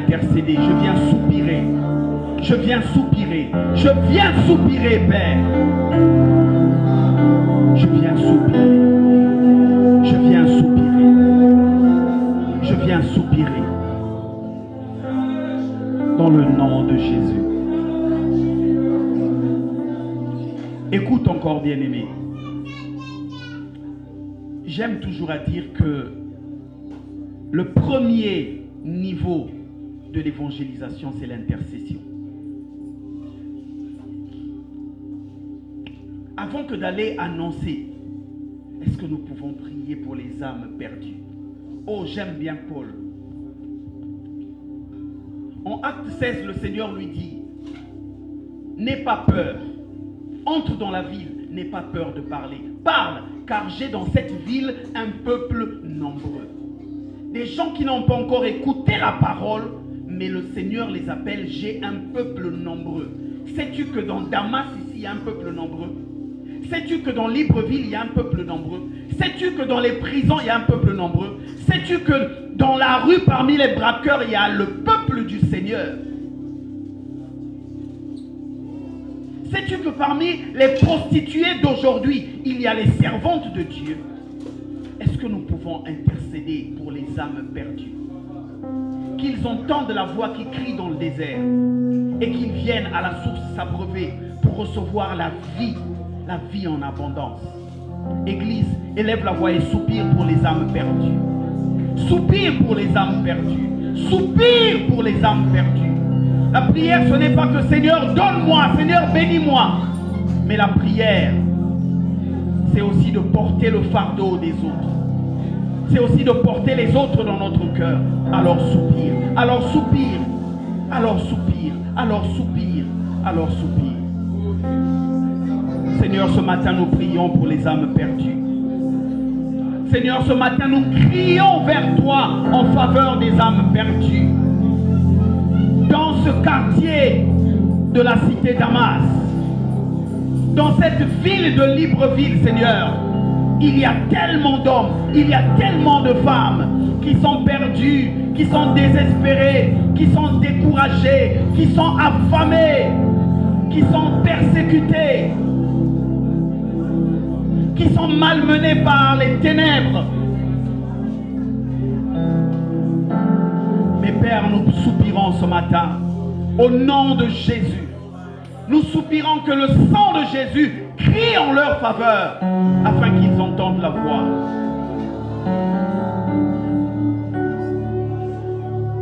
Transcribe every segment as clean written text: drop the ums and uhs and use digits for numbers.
intercéder, je viens soupirer. Je viens soupirer. Je viens soupirer, Père. Je viens soupirer. Je viens soupirer. Je viens soupirer. Dans le nom de Jésus. Écoute encore, bien-aimé. J'aime toujours à dire que le premier niveau de l'évangélisation, c'est l'intercession. Avant que d'aller annoncer, est-ce que nous pouvons prier pour les âmes perdues? Oh, j'aime bien Paul. En Acte 16, le Seigneur lui dit, n'aie pas peur, entre dans la ville, n'aie pas peur de parler. Parle, car j'ai dans cette ville un peuple nombreux. Des gens qui n'ont pas encore écouté la parole, mais le Seigneur les appelle, j'ai un peuple nombreux. Sais-tu que dans Damas, ici, il y a un peuple nombreux? Sais-tu que dans Libreville, il y a un peuple nombreux? Sais-tu que dans les prisons, il y a un peuple nombreux? Sais-tu que dans la rue, parmi les braqueurs, il y a le peuple du Seigneur? Sais-tu que parmi les prostituées d'aujourd'hui, il y a les servantes de Dieu? Est-ce que nous pouvons intercéder pour les âmes perdues? Qu'ils entendent la voix qui crie dans le désert et qu'ils viennent à la source s'abreuver pour recevoir la vie en abondance. Église, élève la voix et soupire pour les âmes perdues. Soupire pour les âmes perdues. Soupire pour les âmes perdues. La prière, ce n'est pas que Seigneur, donne-moi, Seigneur, bénis-moi. Mais la prière, c'est aussi de porter le fardeau des autres. C'est aussi de porter les autres dans notre cœur. Alors soupire, alors soupire, alors soupire, alors soupire, alors soupire. Seigneur, ce matin, nous prions pour les âmes perdues. Seigneur, ce matin, nous crions vers toi en faveur des âmes perdues. Dans ce quartier de la cité Damas, dans cette ville de Libreville, Seigneur, il y a tellement d'hommes, il y a tellement de femmes qui sont perdues, qui sont désespérées, qui sont découragées, qui sont affamées, qui sont persécutées, qui sont malmenées par les ténèbres. Mais Père, nous soupirons ce matin au nom de Jésus. Nous soupirons que le sang de Jésus crie en leur faveur afin qu'ils entendent la voix.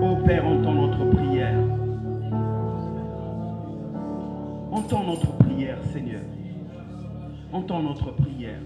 Ô Père, entends notre prière. Entends notre prière, Seigneur. Entends notre prière.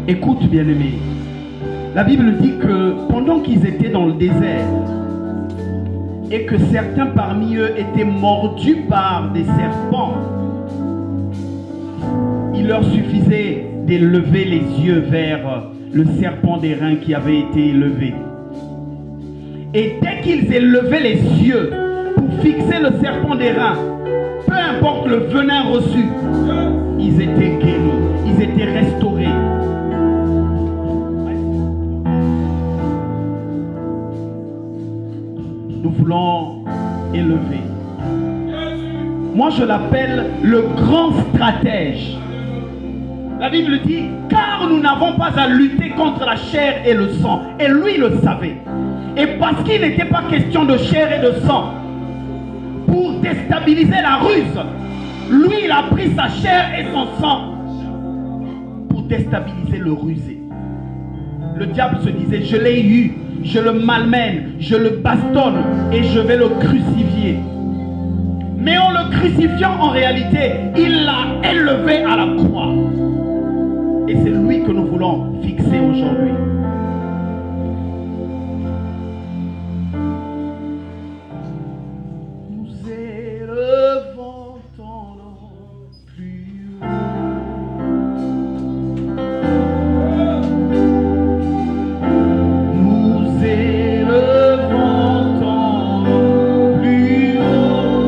Écoute, bien-aimé, la Bible dit que pendant qu'ils étaient dans le désert, et que certains parmi eux étaient mordus par des serpents, il leur suffisait de lever les yeux vers le serpent d'airain qui avait été élevé. Et dès qu'ils élevaient les yeux pour fixer le serpent d'airain, peu importe le venin reçu, ils étaient guéris, ils étaient restaurés. Nous voulons élever. Moi, je l'appelle le grand stratège. La Bible dit, car nous n'avons pas à lutter contre la chair et le sang. Et lui le savait. Et parce qu'il n'était pas question de chair et de sang, pour déstabiliser la ruse, lui, il a pris sa chair et son sang pour déstabiliser le rusé. Le diable se disait, je l'ai eu, je le malmène, je le bastonne et je vais le crucifier. Mais en le crucifiant, en réalité, il l'a élevé à la croix. Et c'est lui que nous voulons fixer aujourd'hui. Nous élevons ton nom plus haut. Nous élevons ton nom plus haut.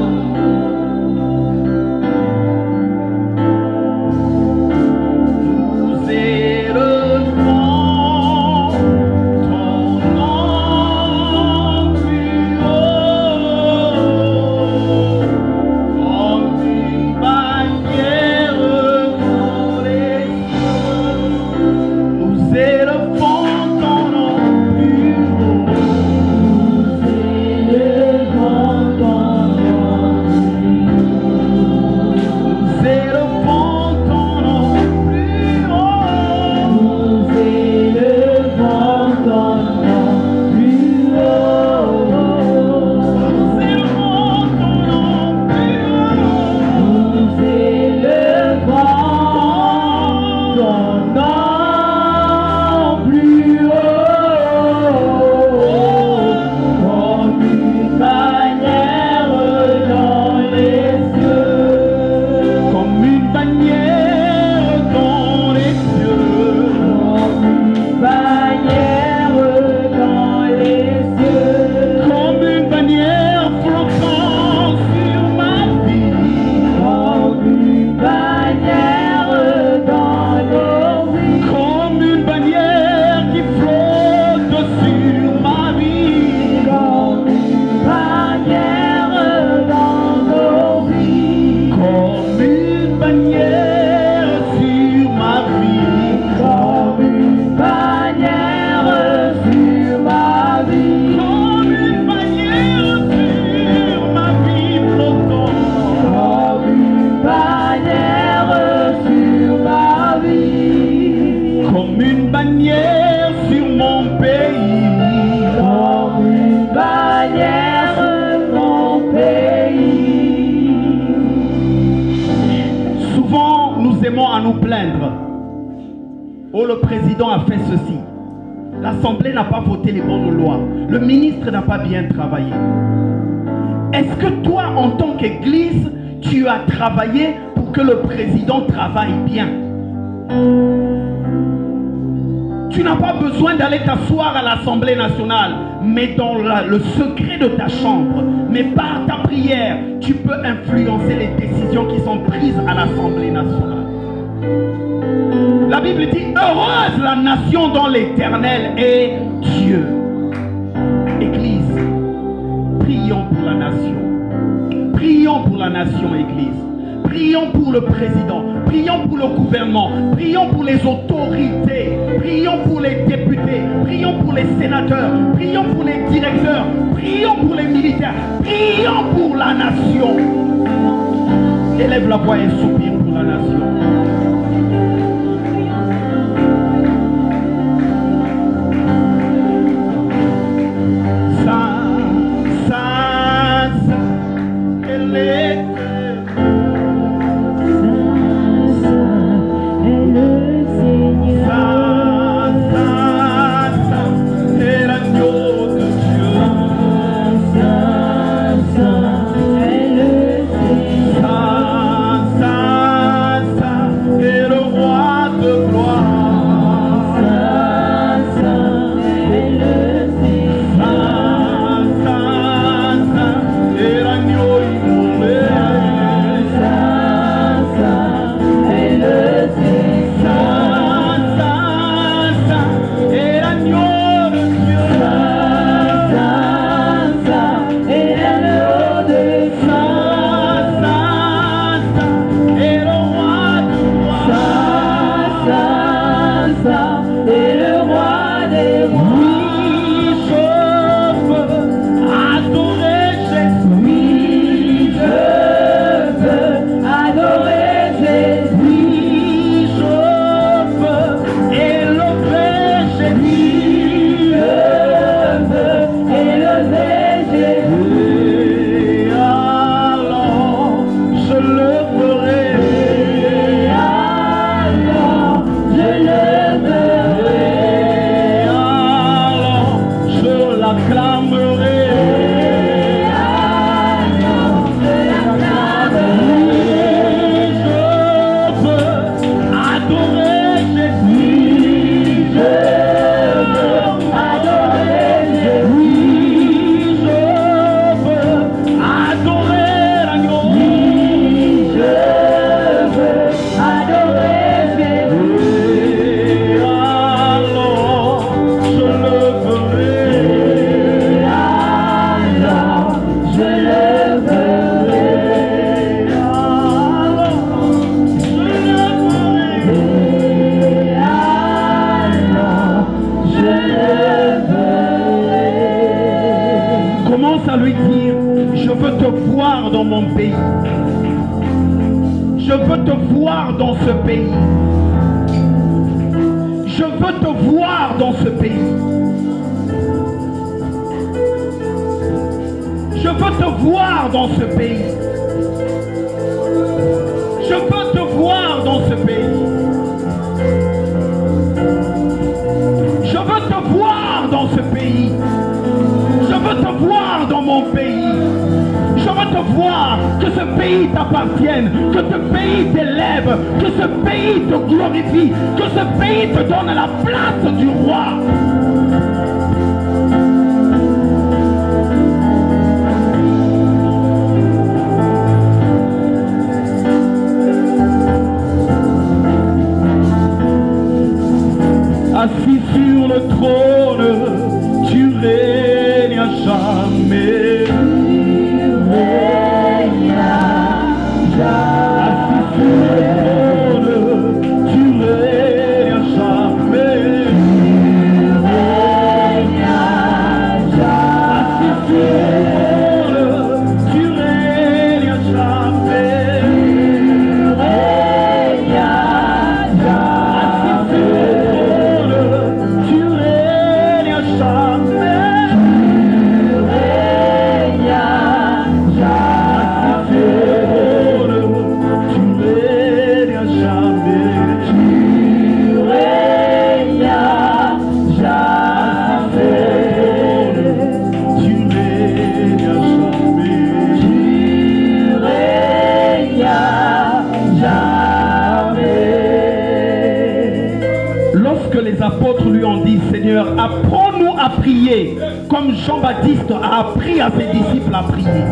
Nous élevons ton nom plus haut, comme une bannière dans les cieux. Nous élevons ton nom plus haut. Nous élevons ton nom plus haut. Nous élevons ton nom plus haut. Nous élevons ton nom plus haut. Nous élevons ton nom plus haut. Nous élevons ton nom plus haut, comme une bannière dans les cieux, comme une bannière dans les cieux, comme une bannière dans les cieux, comme une bannière flottant sur ma vie, comme une bannière dans nos vies, comme une bannière qui flotte sur ma vie, comme une bannière dans nos vies, comme une bannière sur ma vie, comme une bannière sur ma vie, comme une bannière sur ma vie flottant, comme une bannière sur ma vie, comme une bannière sur mon pays, comme une bannière sur mon pays. Souvent, nous aimons à nous plaindre. Oh, le président a fait ceci. L'Assemblée n'a pas voté les bonnes lois. Le ministre n'a pas bien travaillé. Est-ce que toi, en tant qu'Église, tu as travaillé pour que le président travaille bien? Tu n'as pas besoin d'aller t'asseoir à l'Assemblée nationale, mais dans le secret de ta chambre, mais par ta prière, tu peux influencer les décisions qui sont prises à l'Assemblée nationale. La Bible dit, heureuse la nation dont l'Éternel est Dieu. Église, prions pour la nation. Prions pour la nation, Église. Prions pour le président. Prions pour le gouvernement. Prions pour les autorités. Prions pour les députés. Prions pour les sénateurs. Prions pour les directeurs. Prions pour les militaires. Prions pour la nation. Élève la voix et soupire pour la nation. Saint, est l'agneau de Dieu. dans mon pays. Je veux te voir dans ce pays. Je veux te voir dans ce pays. Je veux te voir dans ce pays. Je veux te voir dans ce pays. Je veux te voir dans ce pays. Je veux te voir dans mon pays. Je veux te voir, que ce pays t'appartienne, que ce pays t'élève, que ce pays te glorifie, que ce pays te donne la place du roi. Assis sur le trône, tu règnes à jamais. Assis sur le trône, tu règnes à jamais. Assis sur le trône, tu règnes à jamais. Les apôtres lui ont dit, Seigneur, apprends-nous à prier comme Jean-Baptiste a appris à ses disciples à prier.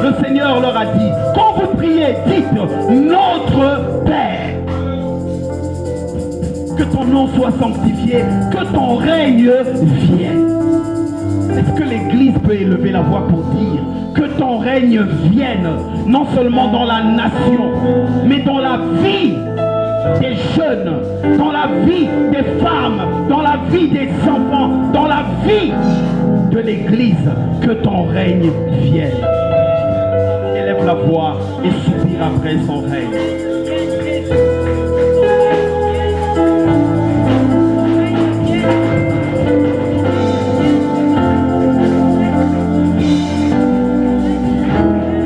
Le Seigneur leur a dit, quand vous priez, dites notre Père. Que ton nom soit sanctifié, que ton règne vienne. Est-ce que l'Église peut élever la voix pour dire que ton règne vienne, non seulement dans la nation, mais dans la vie des jeunes, dans la vie des femmes, dans la vie des enfants, dans la vie de l'Église, que ton règne vienne. Élève la voix et soupire après son règne.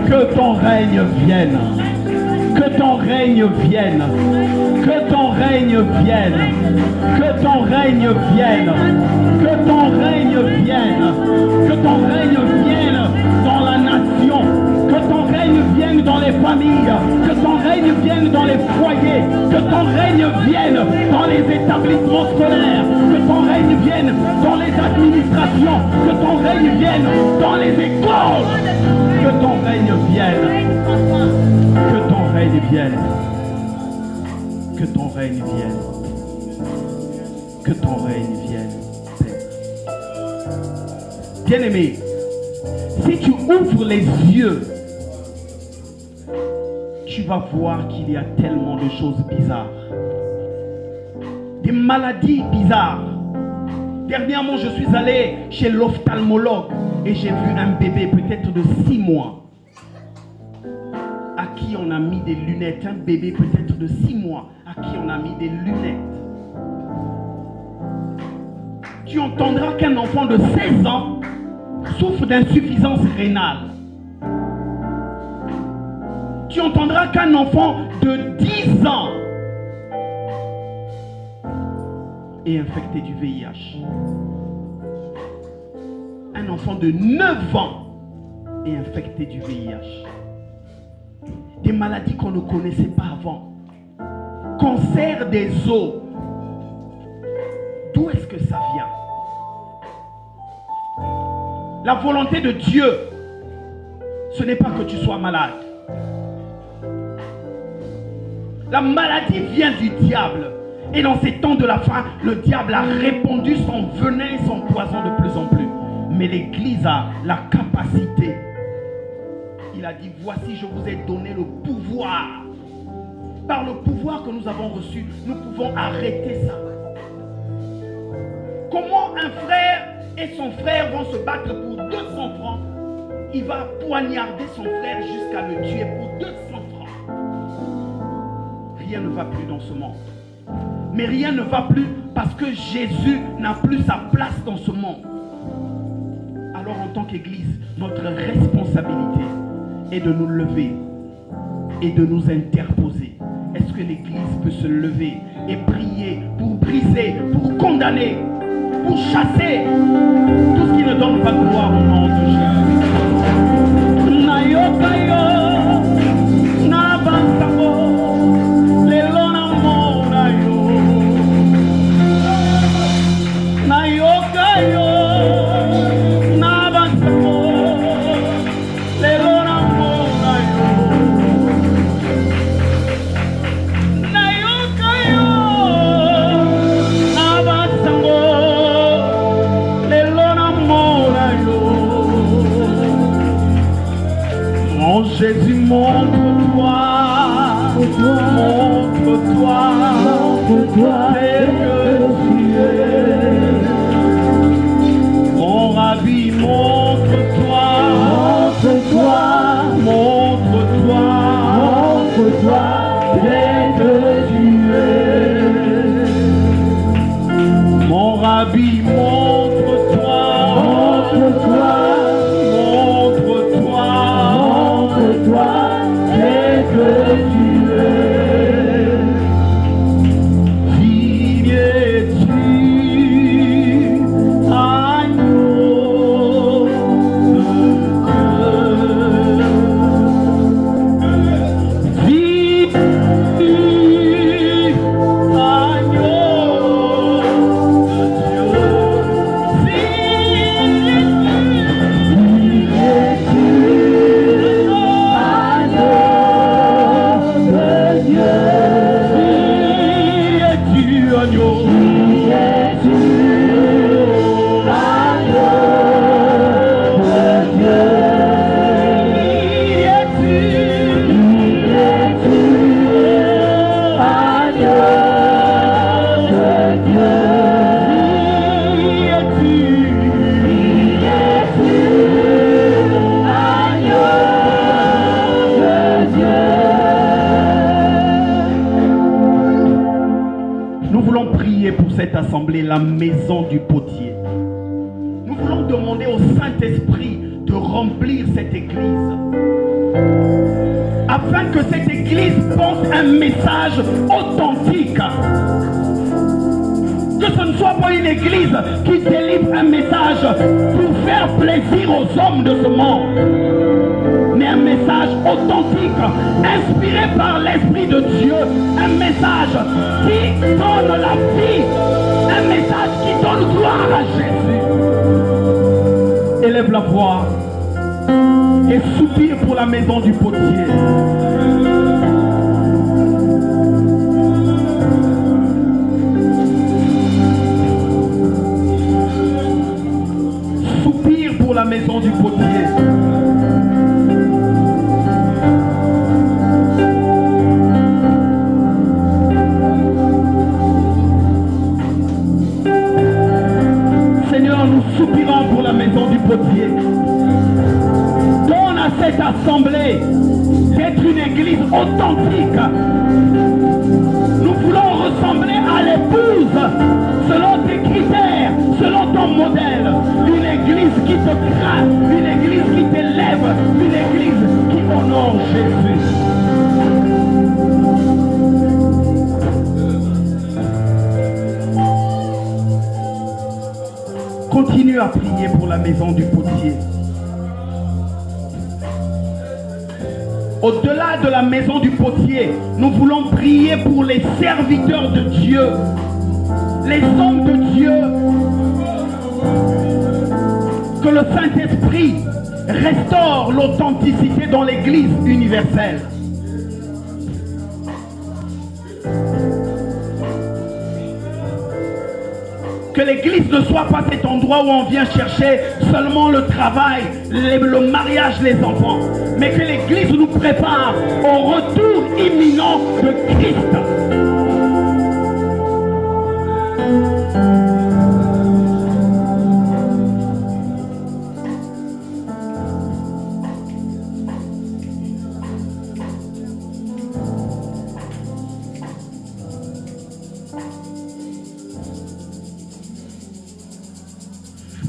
Que ton règne vienne. Que ton règne vienne. Que ton règne vienne. Que ton règne vienne. Que ton règne vienne. Que ton règne vienne dans la nation. Que ton règne vienne dans les familles. Que ton règne vienne dans les foyers. Que ton règne vienne dans les établissements scolaires. Que ton règne vienne dans les administrations. Que ton règne vienne dans les écoles. Que ton règne vienne. Que ton règne vienne. Que ton règne vienne. Que ton règne vienne, Père. Bien-aimé, si tu ouvres les yeux, tu vas voir qu'il y a tellement de choses bizarres. Des maladies bizarres. Dernièrement, je suis allé chez l'ophtalmologue et j'ai vu un bébé peut-être de 6 mois à qui on a mis des lunettes. Un bébé peut-être de 6 mois à qui on a mis des lunettes. Tu entendras qu'un enfant de 16 ans souffre d'insuffisance rénale. Tu entendras qu'un enfant de 10 ans est infecté du VIH. Un enfant de 9 ans est infecté du VIH. Des maladies qu'on ne connaissait pas avant. Cancer des os. D'où est-ce que ça vient? La volonté de Dieu, ce n'est pas que tu sois malade. La maladie vient du diable. Et dans ces temps de la fin, le diable a répandu son venin et son poison de plus en plus. Mais l'Église a la capacité. Il a dit, voici, je vous ai donné le pouvoir. Par le pouvoir que nous avons reçu, nous pouvons arrêter ça. Comment un frère et son frère vont se battre pour 200 francs il va poignarder son frère jusqu'à le tuer pour 200 francs. Rien ne va plus dans ce monde. Mais rien ne va plus parce que Jésus n'a plus sa place dans ce monde. Alors en tant qu'Église, notre responsabilité est de nous lever et de nous interposer. Est-ce que l'Église peut se lever et prier pour briser, pour condamner, pour chasser tout ce qui ne donne pas gloire au nom de Jésus? Jésus, montre-toi, tel que tu es. Mon Rabbi, montre-toi, tel que tu es. Mon Rabbi, montre-toi, tel que tu es. Digne es-tu, agneau de Dieu. Digne, agneau de cette assemblée, la maison du potier. Nous voulons demander au Saint-Esprit de remplir cette église afin que cette église porte un message authentique, que ce ne soit pas une église qui délivre un message pour faire plaisir aux hommes de ce monde, mais un message authentique, inspiré par l'Esprit de Dieu, un message qui donne la vie, un message qui donne gloire à Jésus. Élève la voix et soupire pour la maison du potier. Soupire pour la maison du potier. Seigneur, nous soupirons pour la maison du potier. Donne à cette assemblée d'être une église authentique. Nous voulons ressembler à l'épouse selon tes critères, selon ton modèle. Une église qui te craint, une église qui t'élève, une église qui honore Jésus. Continue à prier pour la maison du potier. Au-delà de la maison du potier, nous voulons prier pour les serviteurs de Dieu, les hommes de Dieu. Que le Saint-Esprit restaure l'authenticité dans l'Église universelle. Que l'église ne soit pas cet endroit où on vient chercher seulement le travail, le mariage, les enfants. Mais que l'église nous prépare au retour imminent de Christ.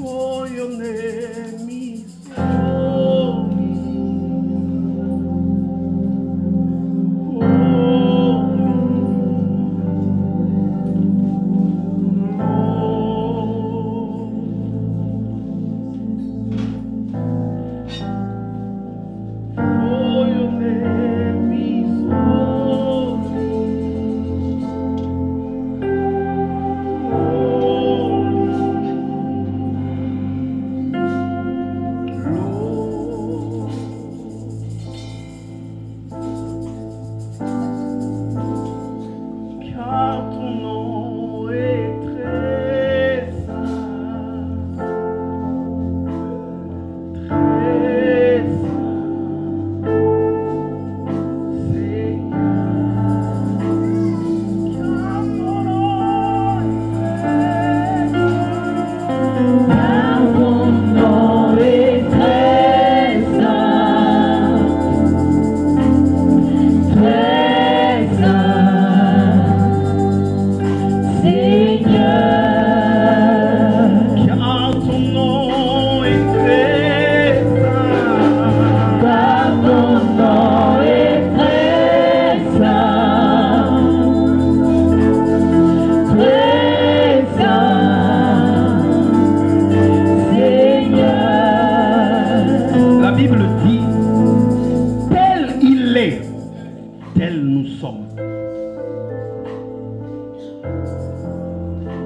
For your name is holy.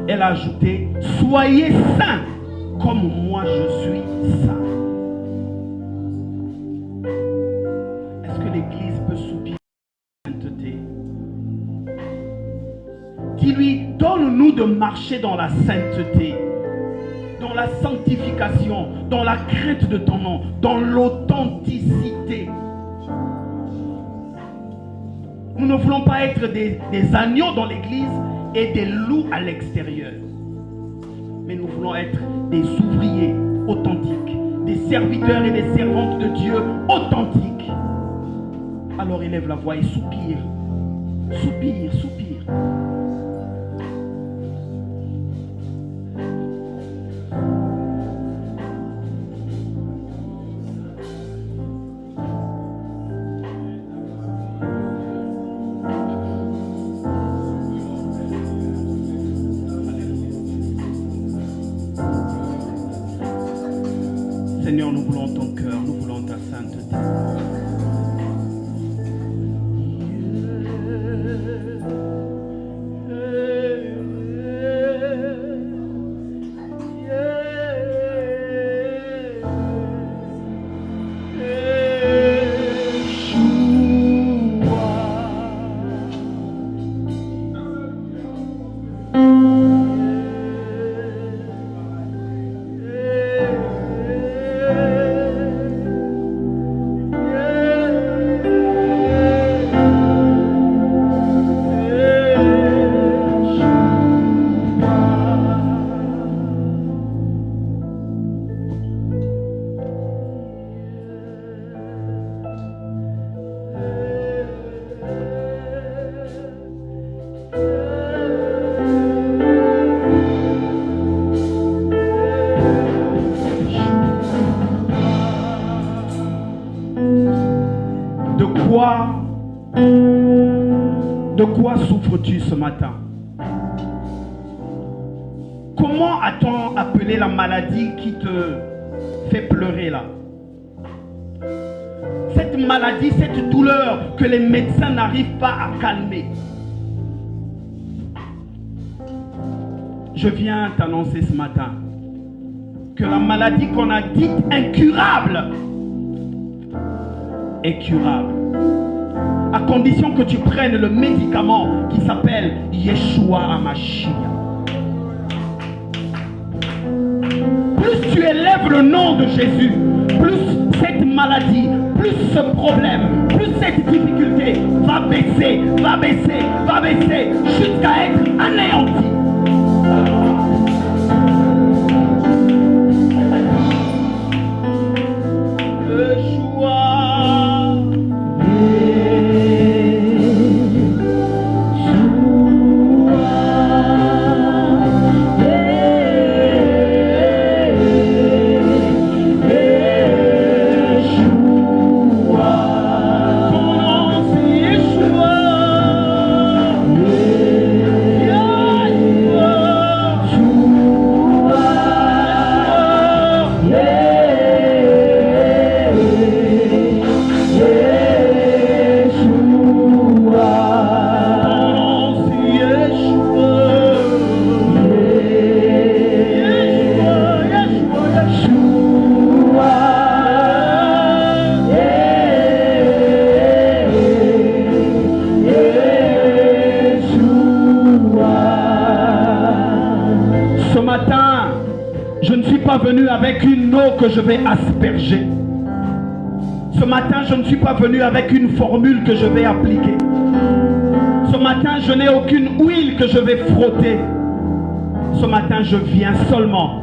Elle a ajouté, soyez saints comme moi je suis saint. Est-ce que l'Église peut soupirer la sainteté? Dis-lui, donne-nous de marcher dans la sainteté, dans la sanctification, dans la crainte de ton nom, dans l'authenticité. Nous ne voulons pas être des agneaux dans l'église et des loups à l'extérieur. Mais nous voulons être des ouvriers authentiques, des serviteurs et des servantes de Dieu authentiques. Alors élève la voix et soupire, soupire, soupire. Seigneur, nous voulons ton cœur, nous voulons ta sainteté. De quoi souffres-tu ce matin? Comment a-t-on appelé la maladie qui te fait pleurer là? Cette maladie, cette douleur que les médecins n'arrivent pas à calmer. Je viens t'annoncer ce matin que la maladie qu'on a dite incurable est curable. À condition que tu prennes le médicament qui s'appelle Yeshua HaMashiach. Plus tu élèves le nom de Jésus, plus cette maladie, plus ce problème, plus cette difficulté va baisser, va baisser, va baisser, jusqu'à être anéantie. Je ne suis pas venu avec une eau que je vais asperger. Ce matin, je ne suis pas venu avec une formule que je vais appliquer. Ce matin, je n'ai aucune huile que je vais frotter. Ce matin, je viens seulement.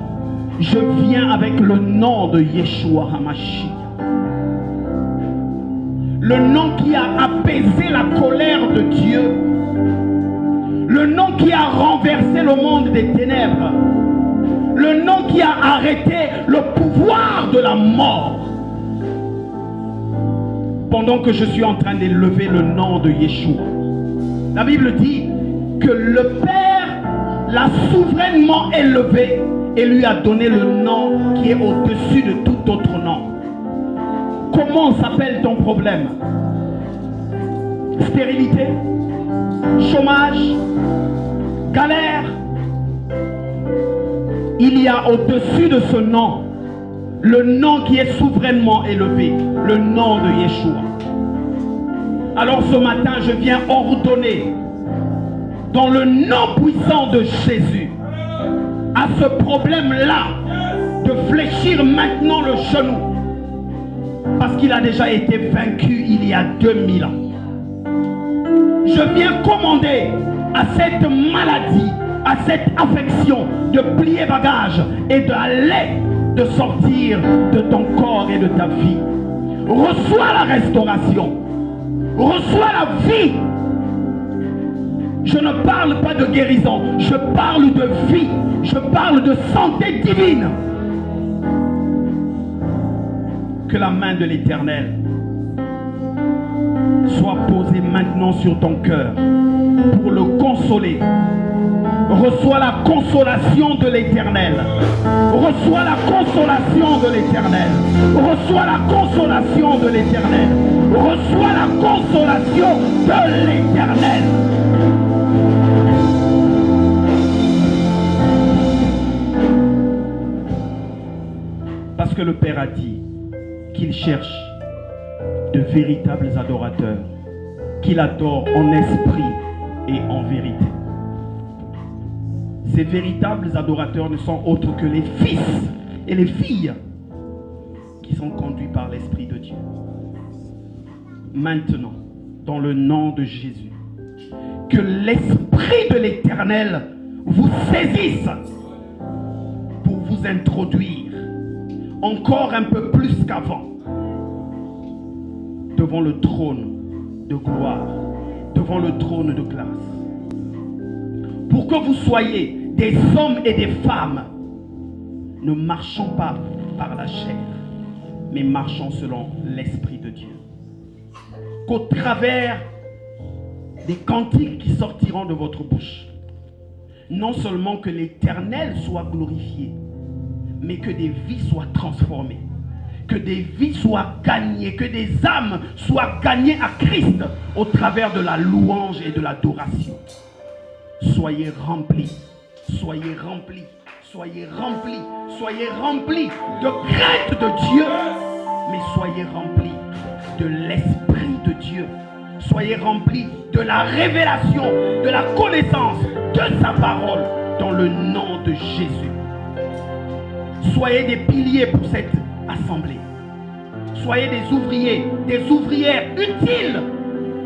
Je viens avec le nom de Yeshua HaMashiach. Le nom qui a apaisé la colère de Dieu. Le nom qui a renversé le monde des ténèbres. Le nom qui a arrêté le pouvoir de la mort. Pendant que je suis en train d'élever le nom de Yeshua, la Bible dit que le Père l'a souverainement élevé et lui a donné le nom qui est au-dessus de tout autre nom. Comment s'appelle ton problème? Stérilité, chômage, galère. Il y a au-dessus de ce nom le nom qui est souverainement élevé, le nom de Yeshua. Alors ce matin, je viens ordonner dans le nom puissant de Jésus à ce problème-là de fléchir maintenant le genou, parce qu'il a déjà été vaincu il y a 2000 ans. Je viens commander à cette maladie, à cette affection de plier bagage et d'aller, de sortir de ton corps et de ta vie. Reçois la restauration. Reçois la vie. Je ne parle pas de guérison, je parle de vie, je parle de santé divine. Que la main de l'Éternel soit posée maintenant sur ton cœur pour le consoler. Reçois la consolation de l'Éternel. Reçois la consolation de l'Éternel. Reçois la consolation de l'Éternel. Reçois la consolation de l'Éternel. Parce que le Père a dit qu'il cherche de véritables adorateurs, qu'il adore en esprit et en vérité. Ces véritables adorateurs ne sont autres que les fils et les filles qui sont conduits par l'Esprit de Dieu. Maintenant, dans le nom de Jésus, que l'Esprit de l'Éternel vous saisisse pour vous introduire encore un peu plus qu'avant devant le trône de gloire, devant le trône de grâce. Pour que vous soyez des hommes et des femmes ne marchant pas par la chair, mais marchant selon l'Esprit de Dieu. Qu'au travers des cantiques qui sortiront de votre bouche, non seulement que l'Éternel soit glorifié, mais que des vies soient transformées, que des vies soient gagnées, que des âmes soient gagnées à Christ au travers de la louange et de l'adoration. Soyez remplis, soyez remplis, soyez remplis, soyez remplis de crainte de Dieu, mais soyez remplis de l'Esprit de Dieu. Soyez remplis de la révélation, de la connaissance de sa parole dans le nom de Jésus. Soyez des piliers pour cette assemblée. Soyez des ouvriers, des ouvrières utiles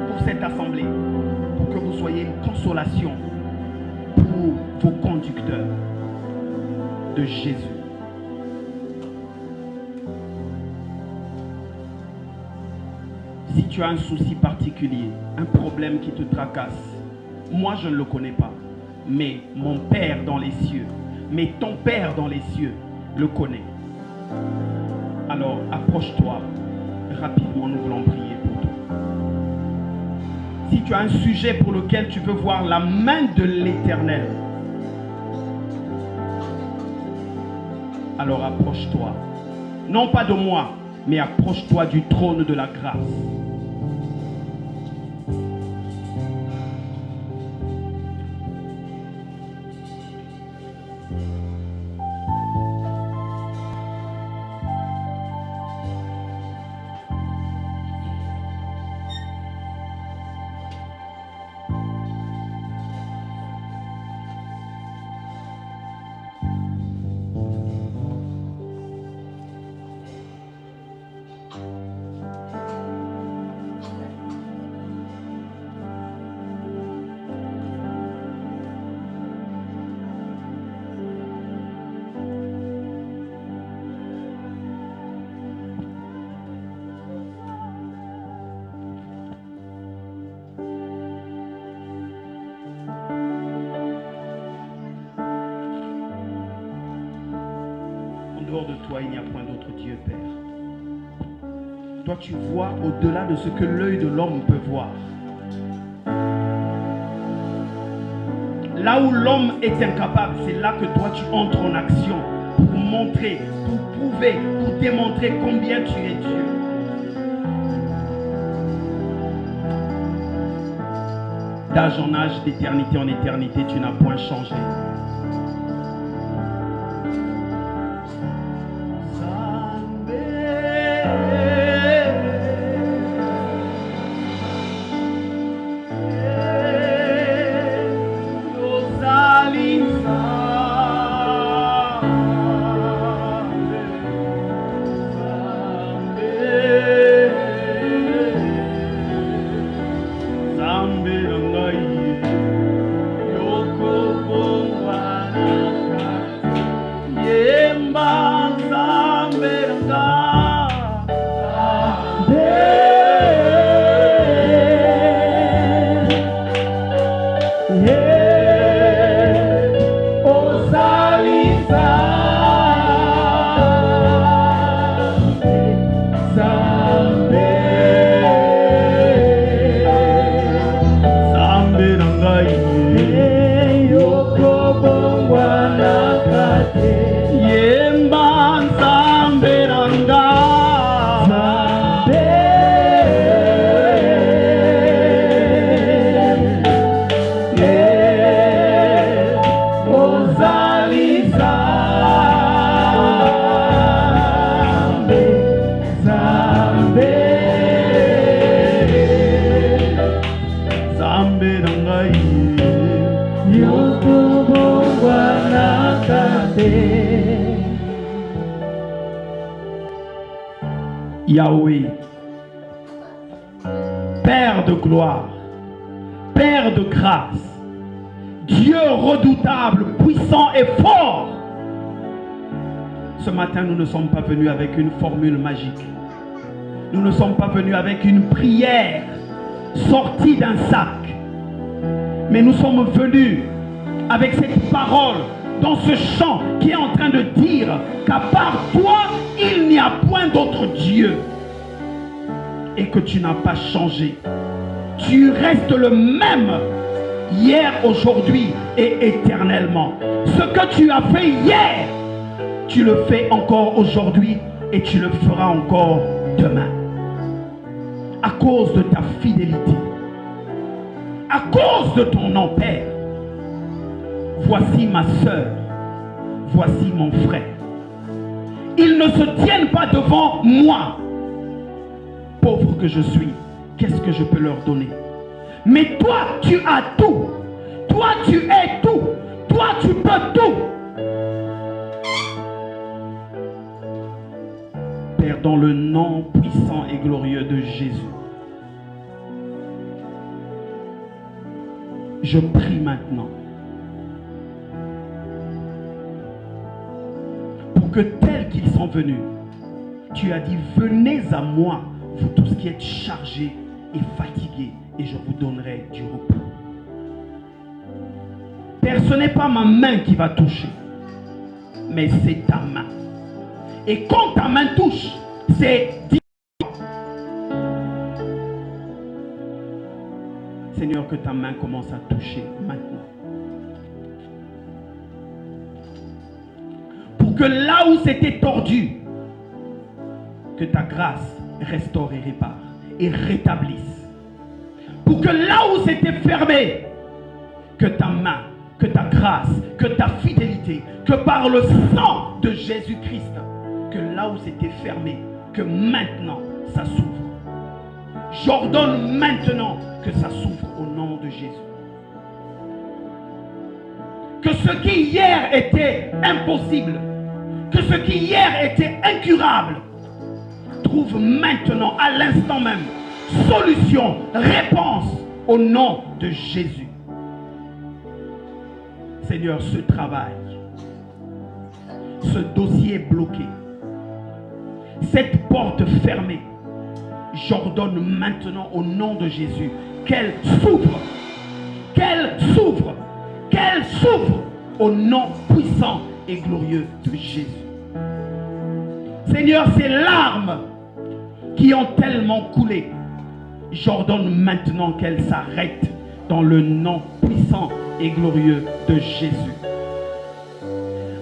pour cette assemblée, pour que vous soyez une consolation pour vos conducteurs de Jésus. Si tu as un souci particulier, un problème qui te tracasse, moi je ne le connais pas, mais mon Père dans les cieux, mais ton Père dans les cieux le connaît. Alors approche-toi rapidement, nous voulons prier pour toi. Si tu as un sujet pour lequel tu veux voir la main de l'Éternel, alors approche-toi. Non pas de moi, mais approche-toi du trône de la grâce. dehors de toi, il n'y a point d'autre Dieu, Père. Toi, tu vois au-delà de ce que l'œil de l'homme peut voir. Là où l'homme est incapable, c'est là que toi, tu entres en action pour montrer, pour prouver, pour démontrer combien tu es Dieu. D'âge en âge, d'éternité en éternité, tu n'as point changé. Yahweh, Père de gloire, Père de grâce, Dieu redoutable, puissant et fort. Ce matin, nous ne sommes pas venus avec une formule magique. Nous ne sommes pas venus avec une prière sortie d'un sac. Mais nous sommes venus avec cette parole dans ce chant qui est en train de dire qu'à part toi, il n'y a point d'autre Dieu. Et que tu n'as pas changé. Tu restes le même hier, aujourd'hui et éternellement. Ce que tu as fait hier, tu le fais encore aujourd'hui et tu le feras encore demain. À cause de ta fidélité. À cause de ton nom, Père. Voici ma soeur. Voici mon frère. Ils ne se tiennent pas devant moi. Pauvre que je suis, qu'est-ce que je peux leur donner? Mais toi, tu as tout. Toi, tu es tout. Toi, tu peux tout. Père, dans le nom puissant et glorieux de Jésus, je prie maintenant pour que tels qu'ils sont venus, tu as dit, venez à moi, vous tous qui êtes chargés et fatigués, et je vous donnerai du repos. Père, ce n'est pas ma main qui va toucher, mais c'est ta main. Et quand ta main touche, c'est Seigneur, que ta main commence à toucher maintenant. Pour que là où c'était tordu, que ta grâce restaure et répare et rétablisse. Pour que là où c'était fermé, que ta main, que ta grâce, que ta fidélité, que par le sang de Jésus-Christ, que là où c'était fermé, que maintenant ça s'ouvre. J'ordonne maintenant que ça s'ouvre au nom de Jésus. Que ce qui hier était impossible, que ce qui hier était incurable, trouve maintenant, à l'instant même, solution, réponse au nom de Jésus. Seigneur, ce travail, ce dossier bloqué, cette porte fermée, j'ordonne maintenant au nom de Jésus qu'elle s'ouvre, qu'elle s'ouvre, qu'elle s'ouvre au nom puissant et glorieux de Jésus. Seigneur, ces larmes qui ont tellement coulé, j'ordonne maintenant qu'elles s'arrêtent dans le nom puissant et glorieux de Jésus.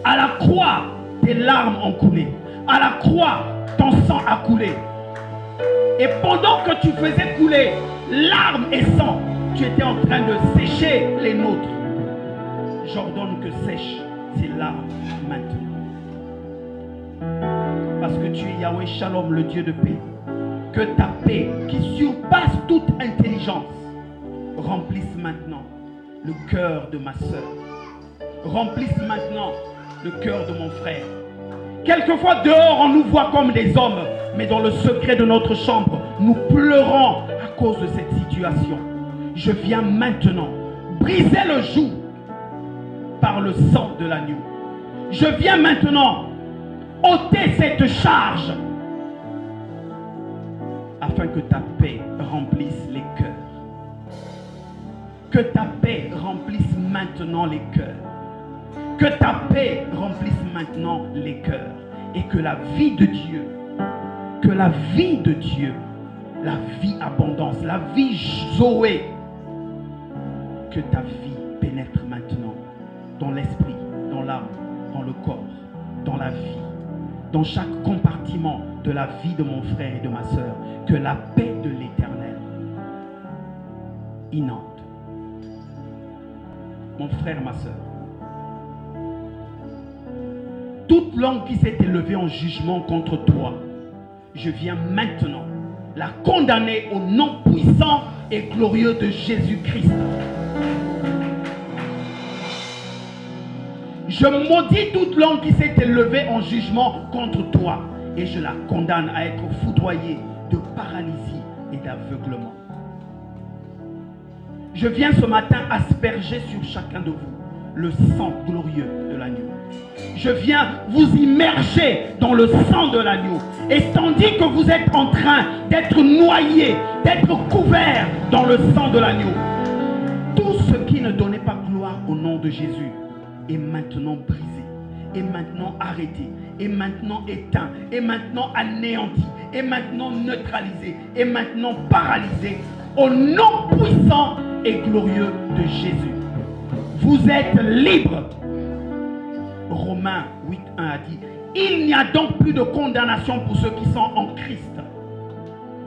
À la croix, tes larmes ont coulé. À la croix, ton sang a coulé. Et pendant que tu faisais couler larmes et sang, tu étais en train de sécher les nôtres. J'ordonne que sèche ces larmes maintenant. Parce que tu es Yahweh Shalom, le Dieu de paix. Que ta paix, qui surpasse toute intelligence, remplisse maintenant le cœur de ma soeur. Remplisse maintenant le cœur de mon frère. Quelquefois dehors on nous voit comme des hommes, mais dans le secret de notre chambre, nous pleurons à cause de cette situation. Je viens maintenant briser le joug par le sang de l'agneau. Je viens maintenant ôter cette charge afin que ta paix remplisse les cœurs. Que ta paix remplisse maintenant les cœurs. Que ta paix remplisse maintenant les cœurs. Et que la vie de Dieu, la vie abondance, la vie Zoé, que ta vie pénètre maintenant dans l'esprit, dans l'âme, dans le corps, dans la vie, dans chaque compartiment de la vie de mon frère et de ma soeur. Que la paix de l'Éternel inonde. Mon frère, ma soeur, toute langue qui s'est élevée en jugement contre toi, je viens maintenant la condamner au nom puissant et glorieux de Jésus-Christ. Je maudis toute langue qui s'est élevée en jugement contre toi et je la condamne à être foudroyée de paralysie et d'aveuglement. Je viens ce matin asperger sur chacun de vous le sang glorieux de l'agneau. Je viens vous immerger dans le sang de l'agneau. Et tandis que vous êtes en train d'être noyés, d'être couverts dans le sang de l'agneau, tout ce qui ne donnait pas gloire au nom de Jésus est maintenant brisé, est maintenant arrêté, est maintenant éteint, est maintenant anéanti, est maintenant neutralisé, est maintenant paralysé au nom puissant et glorieux de Jésus. Vous êtes libres. Romains 8:1 a dit: il n'y a donc plus de condamnation pour ceux qui sont en Christ.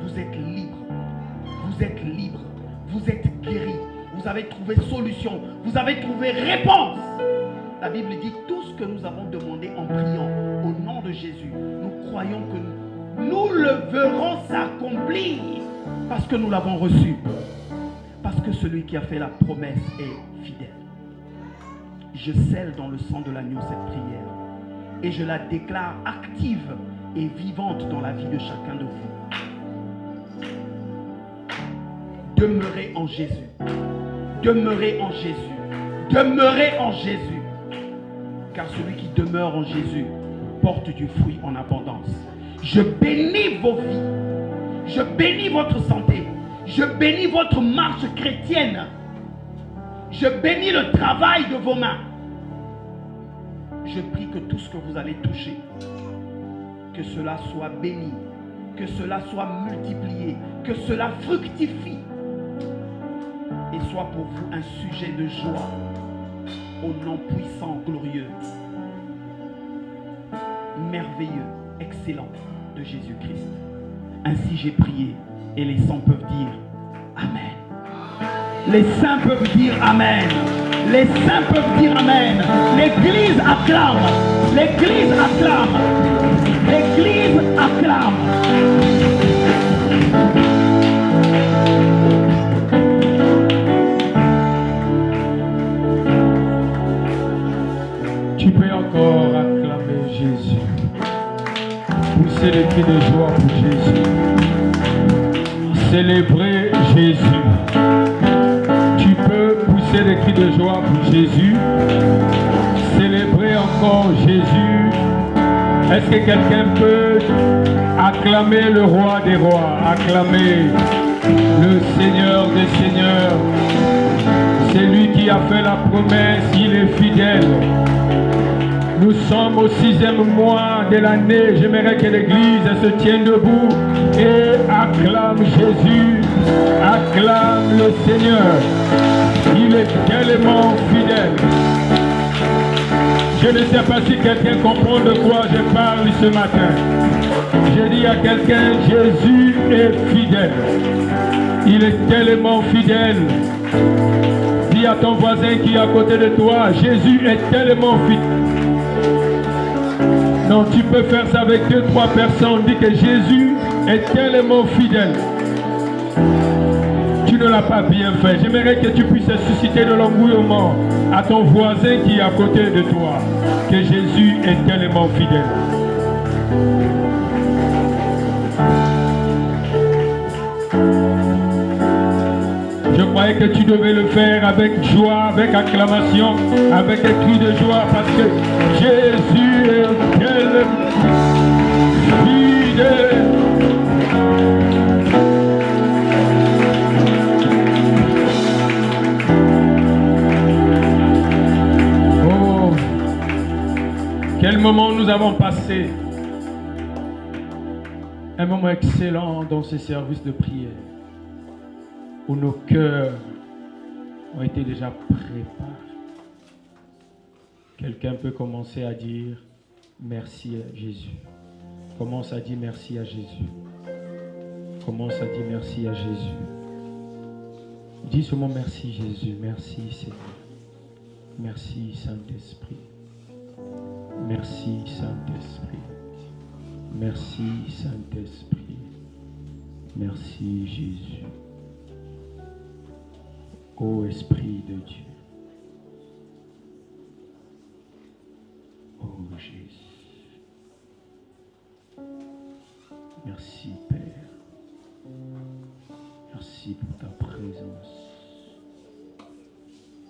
Vous êtes libres. Vous êtes libres. Vous êtes guéris. Vous avez trouvé solution. Vous avez trouvé réponse. La Bible dit: tout ce que nous avons demandé en priant au nom de Jésus, nous croyons que nous le verrons s'accomplir parce que nous l'avons reçu. Parce que celui qui a fait la promesse est fidèle. Je scelle dans le sang de l'agneau cette prière et je la déclare active et vivante dans la vie de chacun de vous. Demeurez en Jésus. Demeurez en Jésus. Demeurez en Jésus. Car celui qui demeure en Jésus porte du fruit en abondance. Je bénis vos vies. Je bénis votre santé. Je bénis votre marche chrétienne. Je bénis le travail de vos mains. Je prie que tout ce que vous allez toucher, que cela soit béni, que cela soit multiplié, que cela fructifie et soit pour vous un sujet de joie au nom puissant, glorieux, merveilleux, excellent de Jésus-Christ. Ainsi j'ai prié et les saints peuvent dire Amen. Les saints peuvent dire Amen. Les saints peuvent dire Amen. L'Église acclame. L'Église acclame. L'Église acclame. Tu peux encore acclamer Jésus. Pousser les cris de joie pour Jésus. Célébrer Jésus. Tu peux pousser des cris de joie pour Jésus. Célébrer encore Jésus. Est-ce que quelqu'un peut acclamer le roi des rois, acclamer le Seigneur des seigneurs? C'est lui qui a fait la promesse, il est fidèle. Nous Nous sommes au 6e mois de l'année. J'aimerais que l'Église se tienne debout et acclame Jésus, acclame le Seigneur. Il est tellement fidèle. Je ne sais pas si quelqu'un comprend de quoi je parle ce matin. Je dis à quelqu'un, Jésus est fidèle. Il est tellement fidèle. Dis à ton voisin qui est à côté de toi, Jésus est tellement fidèle. Non, tu peux faire ça avec 2-3 personnes. Dis que Jésus est tellement fidèle. Tu ne l'as pas bien fait. J'aimerais que tu puisses susciter de l'engouement à ton voisin qui est à côté de toi. Que Jésus est tellement fidèle. Je croyais que tu devais le faire avec joie, avec acclamation, avec un cri de joie, parce que Jésus est tellement fidèle. Oh, quel moment nous avons passé. Un moment excellent dans ces services de prière, où nos cœurs ont été déjà préparés. Quelqu'un peut commencer à dire merci à Jésus. Commence à dire merci à Jésus. Commence à dire merci à Jésus. Dis seulement merci Jésus, merci Seigneur. Merci Saint-Esprit. Merci Saint-Esprit. Merci Saint-Esprit. Merci Jésus. Ô Esprit de Dieu. Ô Jésus. Merci Père. Merci pour ta présence.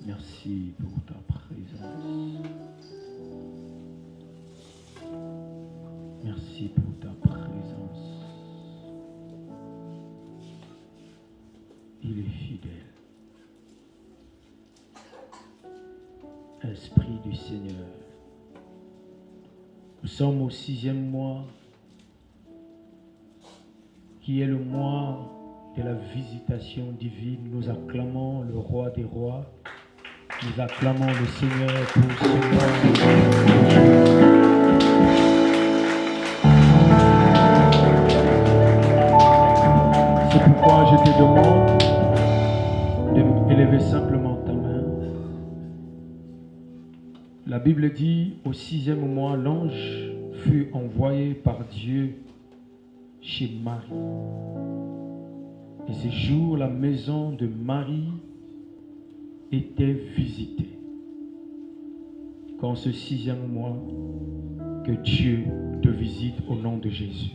Merci pour ta présence. Merci pour ta présence. Il est fidèle. Esprit du Seigneur. Nous sommes au 6e mois, qui est le mois de la visitation divine. Nous acclamons le roi des rois. Nous acclamons le Seigneur pour ce mois. C'est pourquoi je te demande de élever simplement ta main. La Bible dit, au 6e mois, l'ange fut envoyé par Dieu chez Marie. Et ce jour, la maison de Marie était visitée. Qu'en ce 6e mois, que Dieu te visite au nom de Jésus.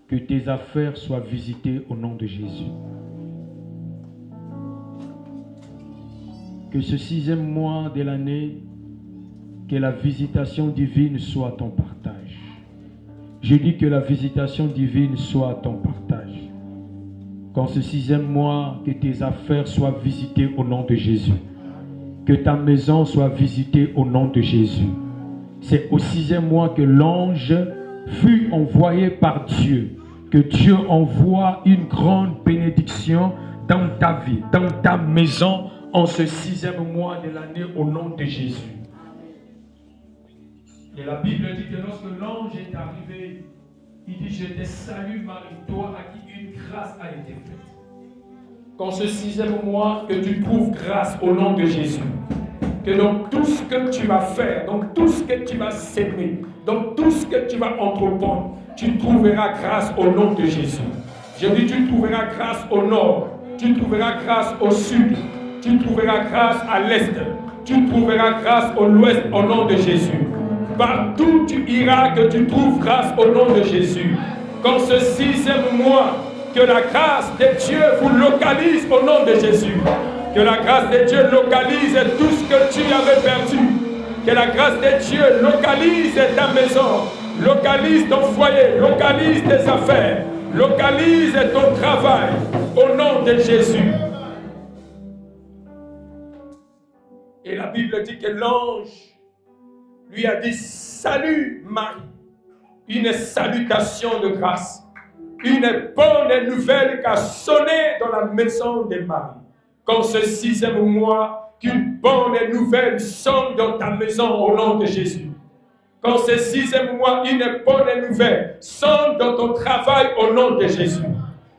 Que tes affaires soient visitées au nom de Jésus. Que ce 6e mois de l'année, que la visitation divine soit ton partage. Je dis que la visitation divine soit ton partage. Qu'en ce 6e mois, que tes affaires soient visitées au nom de Jésus. Que ta maison soit visitée au nom de Jésus. C'est au 6e mois que l'ange fut envoyé par Dieu. Que Dieu envoie une grande bénédiction dans ta vie, dans ta maison, en ce 6e mois de l'année au nom de Jésus. Et la Bible dit que lorsque l'ange est arrivé, il dit, je te salue Marie, toi à qui une grâce a été faite. Qu'en ce 6e mois, que tu trouves grâce au nom de Jésus. Que dans tout ce que tu vas faire, dans tout ce que tu vas s'aimer, dans tout ce que tu vas entreprendre, tu trouveras grâce au nom de Jésus. Je dis, tu trouveras grâce au nord, tu trouveras grâce au sud, tu trouveras grâce à l'est, tu trouveras grâce au l'ouest au nom de Jésus. Partout tu iras, que tu trouves grâce au nom de Jésus. Qu'en ce 6e mois, que la grâce de Dieu vous localise au nom de Jésus. Que la grâce de Dieu localise tout ce que tu avais perdu. Que la grâce de Dieu localise ta maison, localise ton foyer, localise tes affaires, localise ton travail au nom de Jésus. Et la Bible dit que l'ange lui a dit « Salut Marie », une salutation de grâce, une bonne nouvelle qui a sonné dans la maison de Marie. Qu'en ce 6e mois, qu'une bonne nouvelle sonne dans ta maison au nom de Jésus. Qu'en ce 6e mois, une bonne nouvelle sonne dans ton travail au nom de Jésus.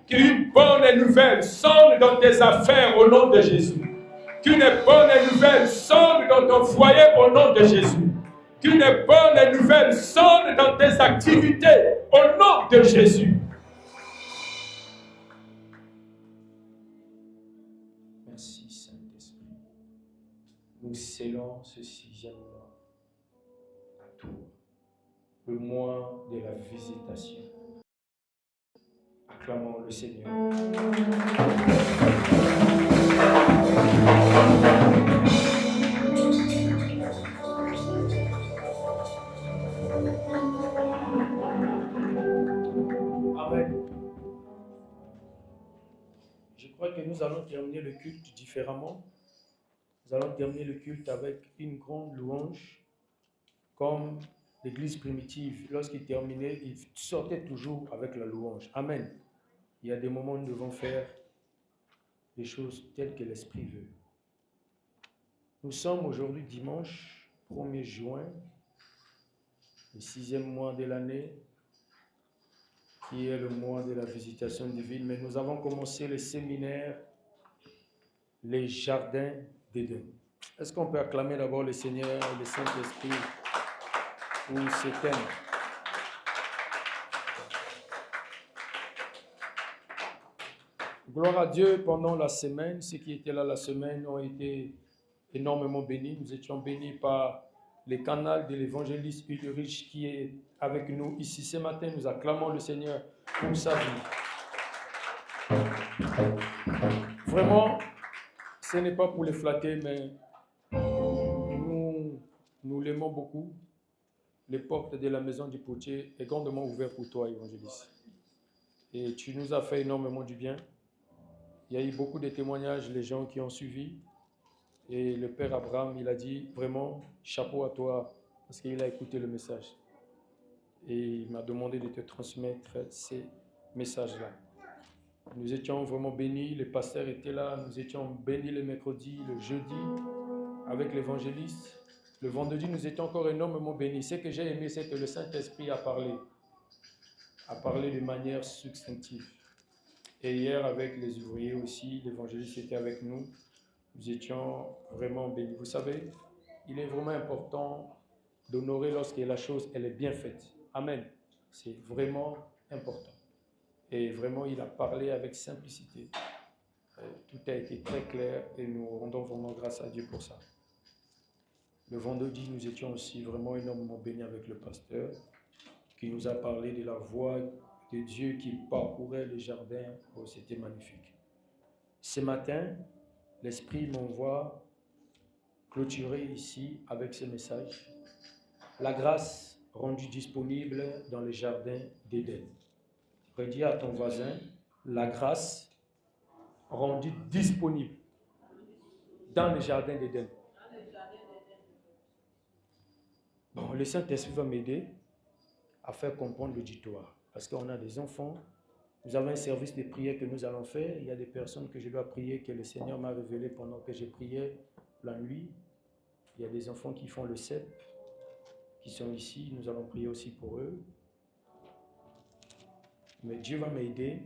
Qu'une bonne nouvelle sonne dans tes affaires au nom de Jésus. Qu'une bonne nouvelle sonne dans ton foyer au nom de Jésus. Qu'une bonne nouvelle sonne dans tes activités au nom de Jésus. Merci Saint-Esprit. Nous scellons ce 6e mois à Tours, le mois de la visitation. Acclamons le Seigneur. Amen. Je crois que nous allons terminer le culte différemment. Nous allons terminer le culte avec une grande louange, comme l'église primitive, lorsqu'il terminait, il sortait toujours avec la louange. Amen. Il y a des moments où nous devons faire des choses telles que l'Esprit veut. Nous sommes aujourd'hui dimanche 1er juin, le 6e mois de l'année, qui est le mois de la visitation divine, mais nous avons commencé le séminaire Les Jardins d'Éden. Est-ce qu'on peut acclamer d'abord le Seigneur et le Saint-Esprit pour ce thème? Gloire à Dieu, pendant la semaine, ceux qui étaient là la semaine ont été énormément bénis. Nous étions bénis par les canaux de l'évangéliste Ulrich qui est avec nous ici ce matin. Nous acclamons le Seigneur pour sa vie. Vraiment, ce n'est pas pour les flatter, mais nous l'aimons beaucoup. Les portes de la maison du potier sont grandement ouvertes pour toi, évangéliste. Et tu nous as fait énormément du bien. Il y a eu beaucoup de témoignages, les gens qui ont suivi. Et le Père Abraham, il a dit vraiment chapeau à toi parce qu'il a écouté le message. Et il m'a demandé de te transmettre ces messages-là. Nous étions vraiment bénis, les pasteurs étaient là, nous étions bénis le mercredi, le jeudi avec l'évangéliste. Le vendredi, nous étions encore énormément bénis. Ce que j'ai aimé, c'est que le Saint-Esprit a parlé de manière succinctive. Et hier, avec les ouvriers aussi, l'évangéliste était avec nous. Nous étions vraiment bénis. Vous savez, il est vraiment important d'honorer lorsque la chose elle est bien faite. Amen. C'est vraiment important. Et vraiment, il a parlé avec simplicité. Tout a été très clair et nous rendons vraiment grâce à Dieu pour ça. Le vendredi, nous étions aussi vraiment énormément bénis avec le pasteur qui nous a parlé de la voix de Dieu qui parcourait les jardins. Oh, c'était magnifique. Ce matin, l'Esprit m'envoie clôturer ici avec ce message. La grâce rendue disponible dans les jardins d'Éden. Redis à ton voisin, la grâce rendue disponible dans les jardins d'Éden. Bon, le Saint-Esprit va m'aider à faire comprendre l'auditoire. Parce qu'on a des enfants, nous avons un service de prière que nous allons faire. Il y a des personnes que je dois prier, que le Seigneur m'a révélé pendant que j'ai prié la nuit. Il y a des enfants qui font le CEP, qui sont ici. Nous allons prier aussi pour eux. Mais Dieu va m'aider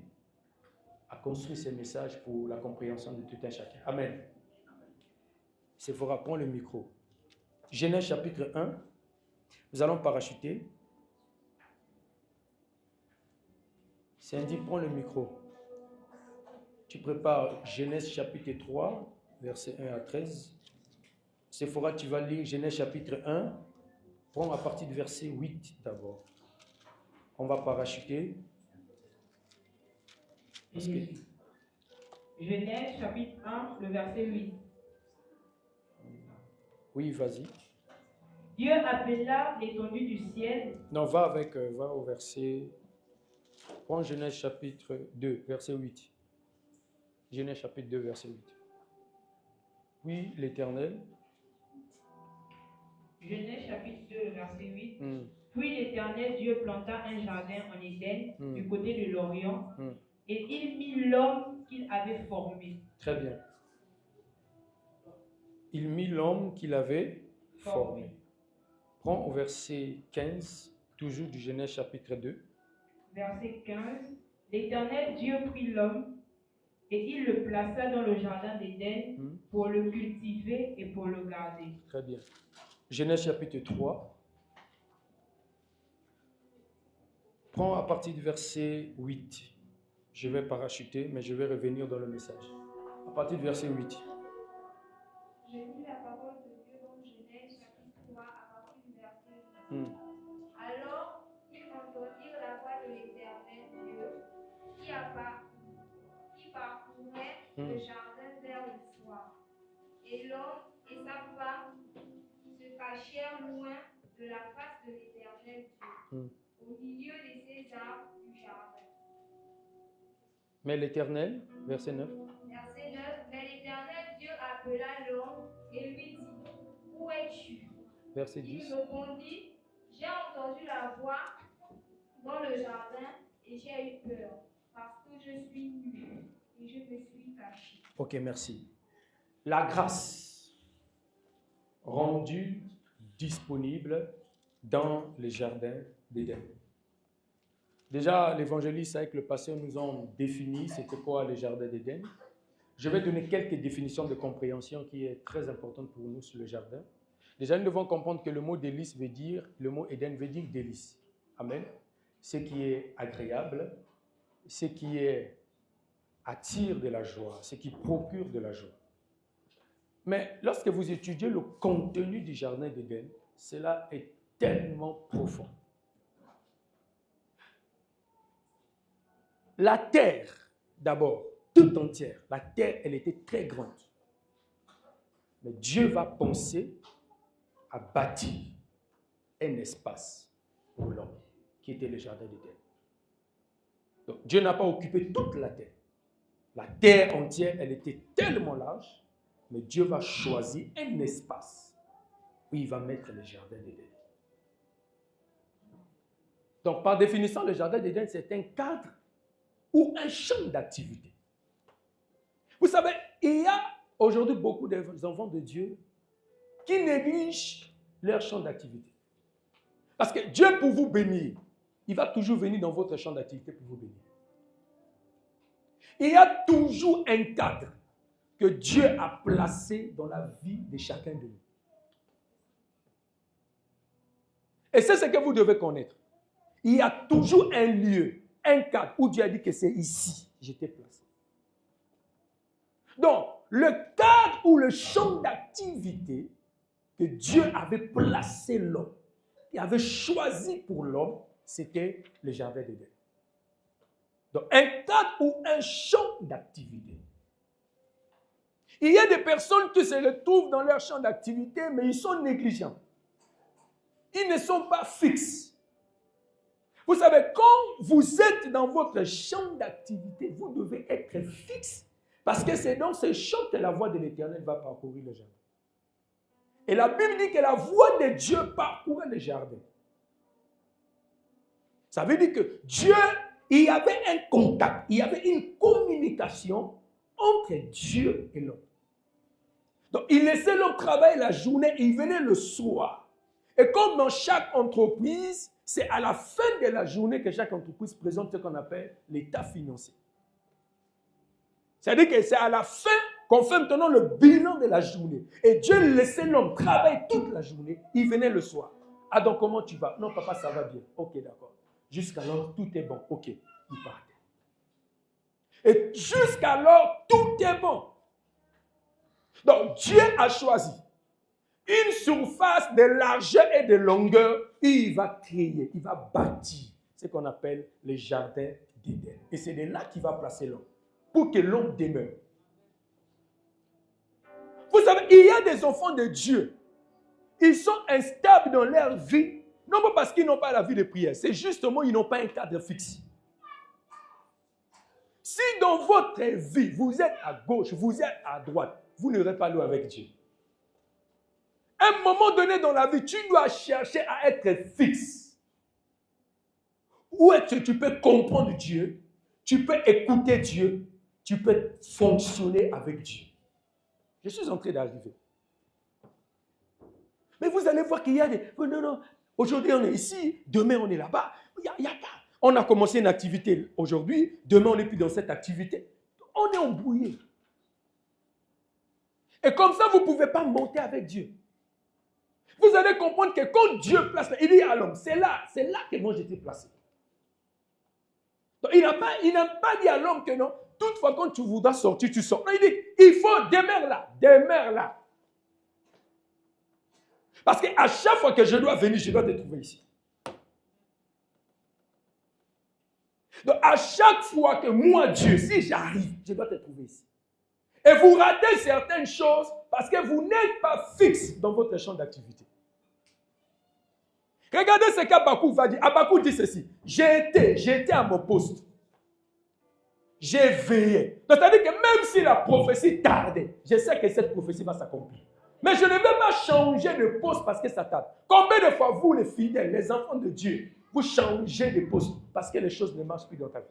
à construire ces messages pour la compréhension de tout un chacun. Amen. Sephora, prends le micro. Genèse chapitre 1. Nous allons parachuter. Cindy, prends le micro. Tu prépares Genèse chapitre 3, versets 1 à 13. Sephora, tu vas lire Genèse chapitre 1. Prends à partir du verset 8 d'abord. On va parachuter. Genèse chapitre 1, le verset 8. Oui, vas-y. Dieu appela l'étendue du ciel. Non, va au verset... Prends Genèse chapitre 2, verset 8. Genèse chapitre 2, verset 8. Oui, l'Éternel. Genèse chapitre 2, verset 8. Hmm. Puis l'Éternel Dieu planta un jardin en Éden, du côté de l'Orient, et il mit l'homme qu'il avait formé. Très bien. Il mit l'homme qu'il avait formé. Prends au verset 15, toujours du Genèse chapitre 2. Verset 15. L'Éternel Dieu prit l'homme et il le plaça dans le jardin d'Éden pour le cultiver et pour le garder. Très bien. Genèse chapitre 3. Prends à partir du verset 8. Je vais parachuter, mais je vais revenir dans le message. À partir du verset 8. J'ai lu la parole de Dieu dans Genèse chapitre 3 à partir du verset 8. Alors, ils entendirent la voix de l'Éternel Dieu qui parcourait le jardin vers le soir. Et l'homme et sa femme se cachèrent loin de la face de l'Éternel Dieu, au milieu de ces arbres du jardin. Mais l'Éternel, verset 9. Verset 9. Mais l'Éternel Dieu appela l'homme et lui dit, où es-tu? Verset 10. Il répondit, j'ai entendu la voix dans le jardin et j'ai eu peur, parce que je suis nu et je me suis caché. Ok, merci. La grâce rendue disponible dans les jardins d'Éden. Déjà, l'évangéliste avec le pasteur nous ont défini c'était quoi les jardins d'Éden. Je vais donner quelques définitions de compréhension qui est très importante pour nous sur le jardin. Déjà, nous devons comprendre que le mot délice veut dire, le mot Éden veut dire délice. Amen. Ce qui est agréable, ce qui attire de la joie, ce qui procure de la joie. Mais lorsque vous étudiez le contenu du jardin d'Éden, cela est tellement profond. La terre, d'abord, tout entière, la terre, elle était très grande. Mais Dieu va penser à bâtir un espace pour l'homme, qui était le jardin d'Éden. Donc, Dieu n'a pas occupé toute la terre. La terre entière, elle était tellement large, mais Dieu va choisir un espace où il va mettre le jardin d'Éden. Donc, par définition, le jardin d'Éden, c'est un cadre ou un champ d'activité. Vous savez, il y a aujourd'hui beaucoup d'enfants de Dieu qui négligent leur champ d'activité. Parce que Dieu, pour vous bénir, il va toujours venir dans votre champ d'activité pour vous bénir. Il y a toujours un cadre que Dieu a placé dans la vie de chacun de nous. Et c'est ce que vous devez connaître. Il y a toujours un lieu, un cadre où Dieu a dit que c'est ici que j'étais placé. Donc, le cadre ou le champ d'activité que Dieu avait placé l'homme, et avait choisi pour l'homme, c'était le jardin d'Éden. Donc, un cadre ou un champ d'activité. Il y a des personnes qui se retrouvent dans leur champ d'activité, mais ils sont négligents. Ils ne sont pas fixes. Vous savez, quand vous êtes dans votre champ d'activité, vous devez être fixe, parce que c'est dans ce champ que la voix de l'Éternel va parcourir le jardin. Et la Bible dit que la voix de Dieu parcourait le jardin. Ça veut dire que Dieu, il y avait un contact, il y avait une communication entre Dieu et l'homme. Donc, il laissait l'homme travailler la journée et il venait le soir. Et comme dans chaque entreprise, c'est à la fin de la journée que chaque entreprise présente ce qu'on appelle l'état financier. C'est-à-dire que c'est à la fin qu'on fait maintenant le bilan de la journée. Et Dieu laissait l'homme travailler toute la journée, il venait le soir. Ah donc comment tu vas? Non papa, ça va bien. Ok, d'accord. Jusqu'alors, tout est bon. Ok, il partait. Et jusqu'alors, tout est bon. Donc Dieu a choisi une surface de largeur et de longueur et il va créer, il va bâtir ce qu'on appelle les jardins d'Éden. Et c'est de là qu'il va placer l'homme, pour que l'homme demeure. Vous savez, il y a des enfants de Dieu. Ils sont instables dans leur vie, non pas parce qu'ils n'ont pas la vie de prière, c'est justement ils n'ont pas un cadre fixe. Si dans votre vie, vous êtes à gauche, vous êtes à droite, vous n'aurez pas l'eau avec Dieu. À un moment donné dans la vie, tu dois chercher à être fixe. Où est-ce que tu peux comprendre Dieu, tu peux écouter Dieu, tu peux fonctionner avec Dieu. Je suis en train d'arriver. Mais vous allez voir qu'il y a des... Non. Aujourd'hui, on est ici, demain, on est là-bas. Il y a pas. On a commencé une activité aujourd'hui, demain, on n'est plus dans cette activité. On est embrouillé. Et comme ça, vous ne pouvez pas monter avec Dieu. Vous allez comprendre que quand Dieu place, il dit à l'homme, c'est là que moi j'étais placé. Donc, il n'a pas dit à l'homme que non, toutefois quand tu voudras sortir, tu sors. Non, il dit, il faut demeure là. Parce qu'à chaque fois que je dois venir, je dois te trouver ici. Donc à chaque fois que moi, Dieu, si j'arrive, je dois te trouver ici. Et vous ratez certaines choses parce que vous n'êtes pas fixe dans votre champ d'activité. Regardez ce qu'Habakkuk va dire. Habakkuk dit ceci. J'étais à mon poste. J'ai veillé. C'est-à-dire que même si la prophétie tardait, je sais que cette prophétie va s'accomplir. Mais je ne vais pas changer de poste parce que ça tarde. Combien de fois vous, les fidèles, les enfants de Dieu, vous changez de poste parce que les choses ne marchent plus dans ta vie?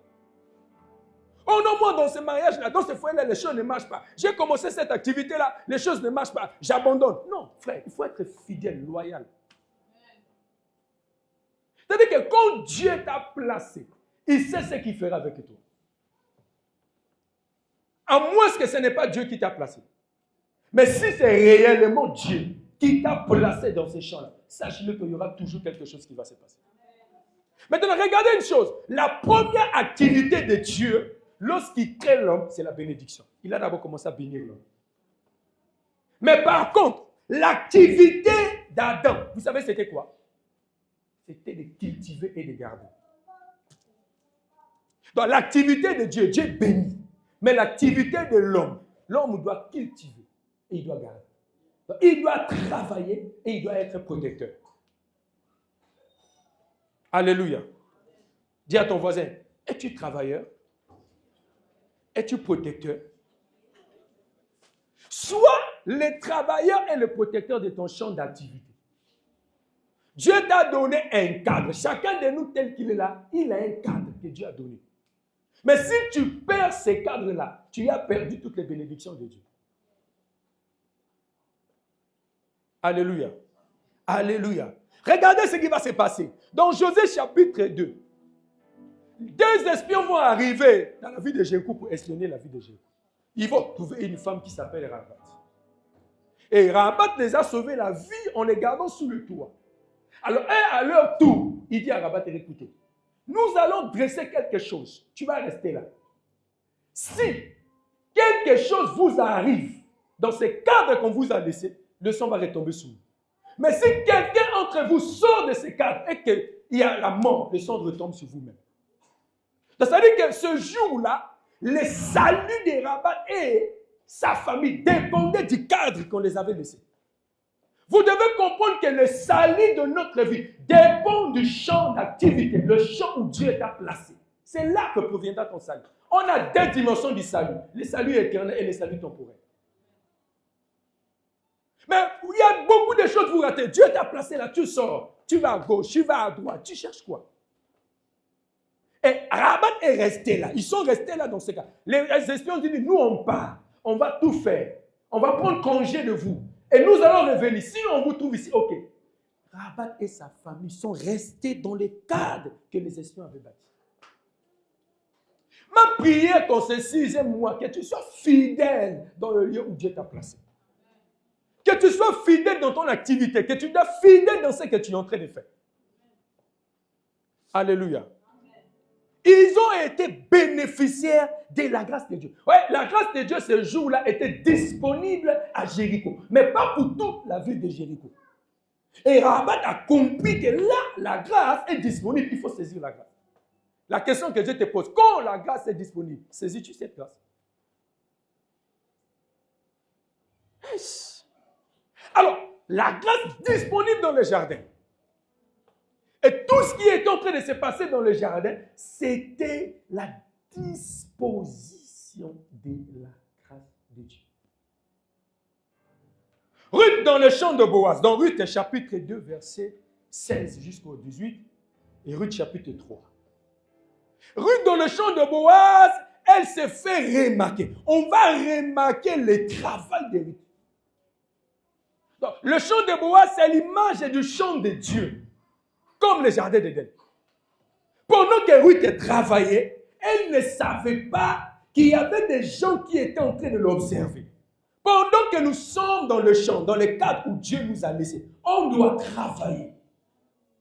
Oh non, moi, dans ce mariage-là, dans ce foyer-là, les choses ne marchent pas. J'ai commencé cette activité-là, les choses ne marchent pas. J'abandonne. Non, frère, il faut être fidèle, loyal. C'est-à-dire que quand Dieu t'a placé, il sait ce qu'il fera avec toi. À moins que ce n'est pas Dieu qui t'a placé. Mais si c'est réellement Dieu qui t'a placé dans ces champs-là, sache-le qu'il y aura toujours quelque chose qui va se passer. Maintenant, regardez une chose. La première activité de Dieu, lorsqu'il crée l'homme, c'est la bénédiction. Il a d'abord commencé à bénir l'homme. Mais par contre, l'activité d'Adam, vous savez c'était quoi? C'était de cultiver et de garder. Donc l'activité de Dieu, Dieu bénit. Mais l'activité de l'homme, l'homme doit cultiver et il doit garder. Donc, il doit travailler et il doit être protecteur. Alléluia. Dis à ton voisin, es-tu travailleur? Es-tu protecteur? Sois le travailleur et le protecteur de ton champ d'activité. Dieu t'a donné un cadre. Chacun de nous tel qu'il est là, il a un cadre que Dieu a donné. Mais si tu perds ces cadres-là, tu as perdu toutes les bénédictions de Dieu. Alléluia. Alléluia. Regardez ce qui va se passer. Dans Josée chapitre 2, deux espions vont arriver dans la vie de Jéhu pour espionner la vie de Jéhu. Ils vont trouver une femme qui s'appelle Rabat. Et Rabat les a sauvés la vie en les gardant sous le toit. Alors, à leur tour, il dit à Rabat, écoutez, nous allons dresser quelque chose. Tu vas rester là. Si quelque chose vous arrive dans ce cadre qu'on vous a laissé, le sang va retomber sur vous. Mais si quelqu'un entre vous sort de ce cadre et qu'il y a la mort, le sang retombe sur vous-même. C'est-à-dire que ce jour-là, le salut de Rabat et sa famille dépendait du cadre qu'on les avait laissé. Vous devez comprendre que le salut de notre vie dépend du champ d'activité, le champ où Dieu t'a placé. C'est là que proviendra ton salut. On a deux dimensions du salut, le salut éternel et le salut temporel. Mais il y a beaucoup de choses que vous ratez. Dieu t'a placé là, tu sors, tu vas à gauche, tu vas à droite, tu cherches quoi? Et Rabat est resté là. Ils sont restés là dans ce cas. Les espions disent, nous on part, on va tout faire. On va prendre congé de vous. Et nous allons revenir. Si on vous trouve ici, ok. Rabat et sa famille sont restés dans le cadre que les espions avaient bâti. Ma prière dans ce 6e mois, que tu sois fidèle dans le lieu où Dieu t'a placé. Que tu sois fidèle dans ton activité, que tu sois fidèle dans ce que tu es en train de faire. Alléluia. Ils ont été bénéficiaires de la grâce de Dieu. Oui, la grâce de Dieu ce jour-là était disponible à Jéricho, mais pas pour toute la ville de Jéricho. Et Rabat a compris que là, la grâce est disponible, il faut saisir la grâce. La question que Dieu te pose, quand la grâce est disponible, saisis-tu cette grâce? Alors, la grâce disponible dans le jardin. Et tout ce qui est en train de se passer dans le jardin, c'était la disposition de la grâce de Dieu. Ruth dans le champ de Boaz. Dans Ruth chapitre 2, verset 16 jusqu'au 18. Et Ruth chapitre 3. Ruth dans le champ de Boaz, elle s'est fait remarquer. On va remarquer le travail de Ruth. Donc, le champ de Boaz, c'est l'image du champ de Dieu. Comme le jardin d'Éden. Pendant que Ruth travaillait, elle ne savait pas qu'il y avait des gens qui étaient en train de l'observer. Pendant que nous sommes dans le champ, dans le cadre où Dieu nous a laissés, on doit travailler.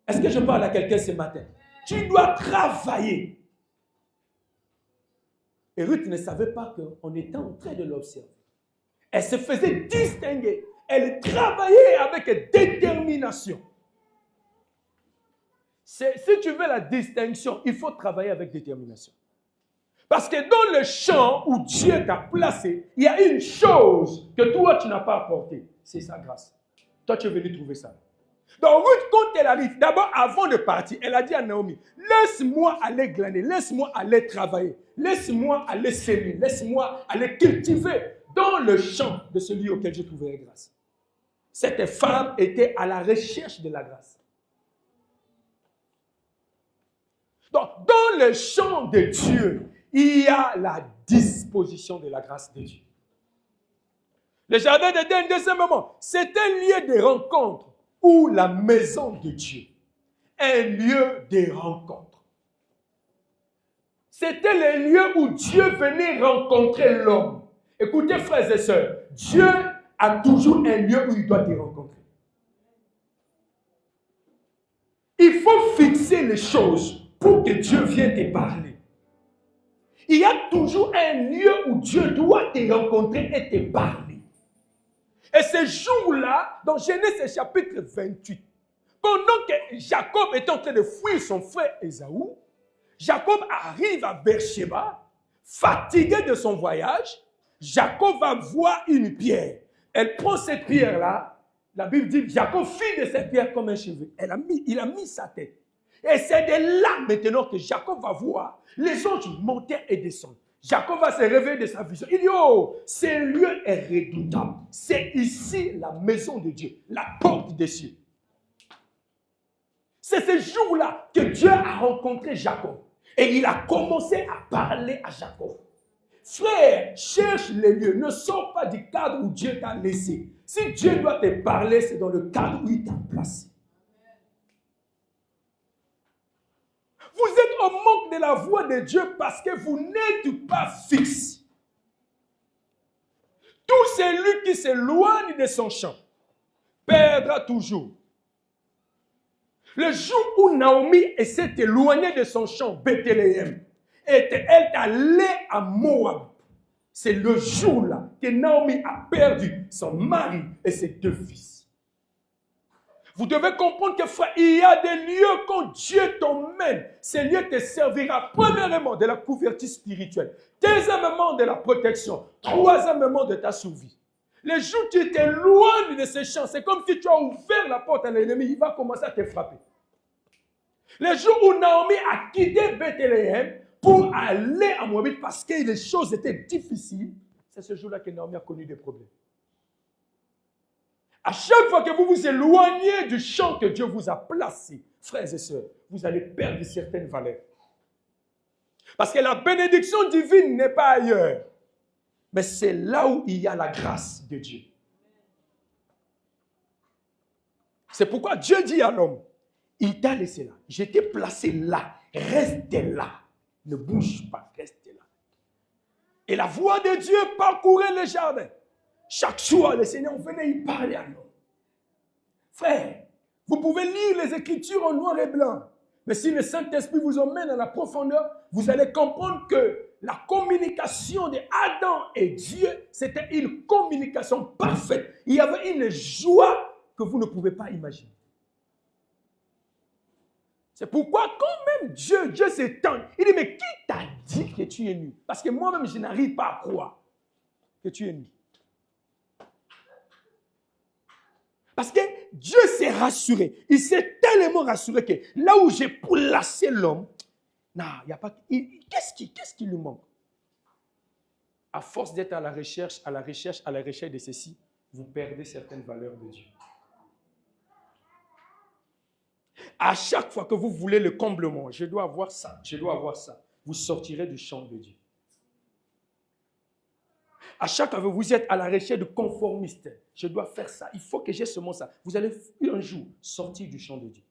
Est-ce que je parle à quelqu'un ce matin? Tu dois travailler. Et Ruth ne savait pas qu'on était en train de l'observer. Elle se faisait distinguer. Elle travaillait avec détermination. Si tu veux la distinction, il faut travailler avec détermination. Parce que dans le champ où Dieu t'a placé, il y a une chose que toi, tu n'as pas apportée. C'est sa grâce. Toi, tu es venu trouver ça. Donc, Ruth, quand elle arrive, d'abord, avant de partir, elle a dit à Naomi, laisse-moi aller glaner, laisse-moi aller travailler, laisse-moi aller s'aimer, laisse-moi aller cultiver dans le champ de celui auquel je trouverai grâce. Cette femme était à la recherche de la grâce. Donc, dans le champ de Dieu, il y a la disposition de la grâce de Dieu. Le jardin d'Éden, deuxièmement, c'est un lieu de rencontre ou la maison de Dieu. Un lieu de rencontre. C'était le lieu où Dieu venait rencontrer l'homme. Écoutez, frères et sœurs, Dieu a toujours un lieu où il doit te rencontrer. Il faut fixer les choses pour que Dieu vienne te parler. Il y a toujours un lieu où Dieu doit te rencontrer et te parler. Et ce jour-là, dans Genèse chapitre 28, pendant que Jacob est en train de fuir son frère Ésaü, Jacob arrive à Beersheba, fatigué de son voyage. Jacob va voir une pierre. Elle prend cette pierre-là. La Bible dit Jacob fit de cette pierre comme un cheveu. Il a mis sa tête. Et c'est de là maintenant que Jacob va voir les anges monter et descendre. Jacob va se réveiller de sa vision. Il dit, oh, ce lieu est redoutable. C'est ici la maison de Dieu, la porte des cieux. C'est ce jour-là que Dieu a rencontré Jacob. Et il a commencé à parler à Jacob. Frère, cherche les lieux. Ne sors pas du cadre où Dieu t'a laissé. Si Dieu doit te parler, c'est dans le cadre où il t'a placé. Vous êtes au manque de la voix de Dieu parce que vous n'êtes pas fixe. Tout celui qui s'éloigne de son champ perdra toujours. Le jour où Naomi s'est éloignée de son champ, Bethléem, elle est allée à Moab. C'est le jour-là que Naomi a perdu son mari et ses 2 fils. Vous devez comprendre que, frère, il y a des lieux quand Dieu t'emmène. Ces lieux te servira premièrement de la couverture spirituelle, deuxièmement de la protection, troisièmement de ta survie. Le jour où tu t'éloignes de ces champs, c'est comme si tu as ouvert la porte à l'ennemi, il va commencer à te frapper. Le jour où Naomi a quitté Bethléem pour aller à Moabit parce que les choses étaient difficiles, c'est ce jour-là que Naomi a connu des problèmes. À chaque fois que vous vous éloignez du champ que Dieu vous a placé, frères et sœurs, vous allez perdre certaines valeurs. Parce que la bénédiction divine n'est pas ailleurs. Mais c'est là où il y a la grâce de Dieu. C'est pourquoi Dieu dit à l'homme, il t'a laissé là. Je t'ai placé là. Reste là. Ne bouge pas. Reste là. Et la voix de Dieu parcourait le jardin. Chaque soir, le Seigneur venait y parler à l'homme. Frère, vous pouvez lire les Écritures en noir et blanc. Mais si le Saint-Esprit vous emmène à la profondeur, vous allez comprendre que la communication d'Adam et Dieu, c'était une communication parfaite. Il y avait une joie que vous ne pouvez pas imaginer. C'est pourquoi quand même Dieu s'étonne. Il dit, mais qui t'a dit que tu es nu? Parce que moi-même, je n'arrive pas à croire que tu es nu. Parce que Dieu s'est rassuré. Il s'est tellement rassuré que là où j'ai placé l'homme, non, il n'y a pas. Qu'est-ce qui lui manque? À force d'être à la recherche de ceci, vous perdez certaines valeurs de Dieu. À chaque fois que vous voulez le comblement, je dois avoir ça, je dois avoir ça, vous sortirez du champ de Dieu. À chaque fois que vous êtes à la recherche de conformistes, je dois faire ça, il faut que j'ai seulement ça. Vous allez un jour sortir du champ de Dieu.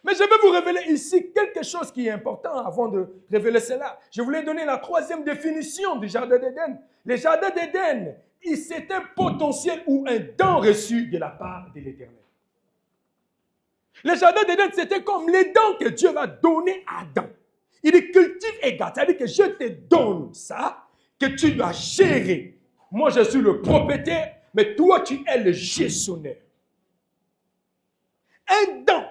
Mais je vais vous révéler ici quelque chose qui est important avant de révéler cela. Je voulais donner la troisième définition du jardin d'Éden. Le jardin d'Éden, c'est un potentiel ou un don reçu de la part de l'Éternel. Le jardin d'Éden, c'était comme les dons que Dieu va donner à Adam. Il est cultive et garde. C'est-à-dire que je te donne ça, que tu dois gérer. Moi, je suis le propriétaire, mais toi, tu es le gestionnaire. Un don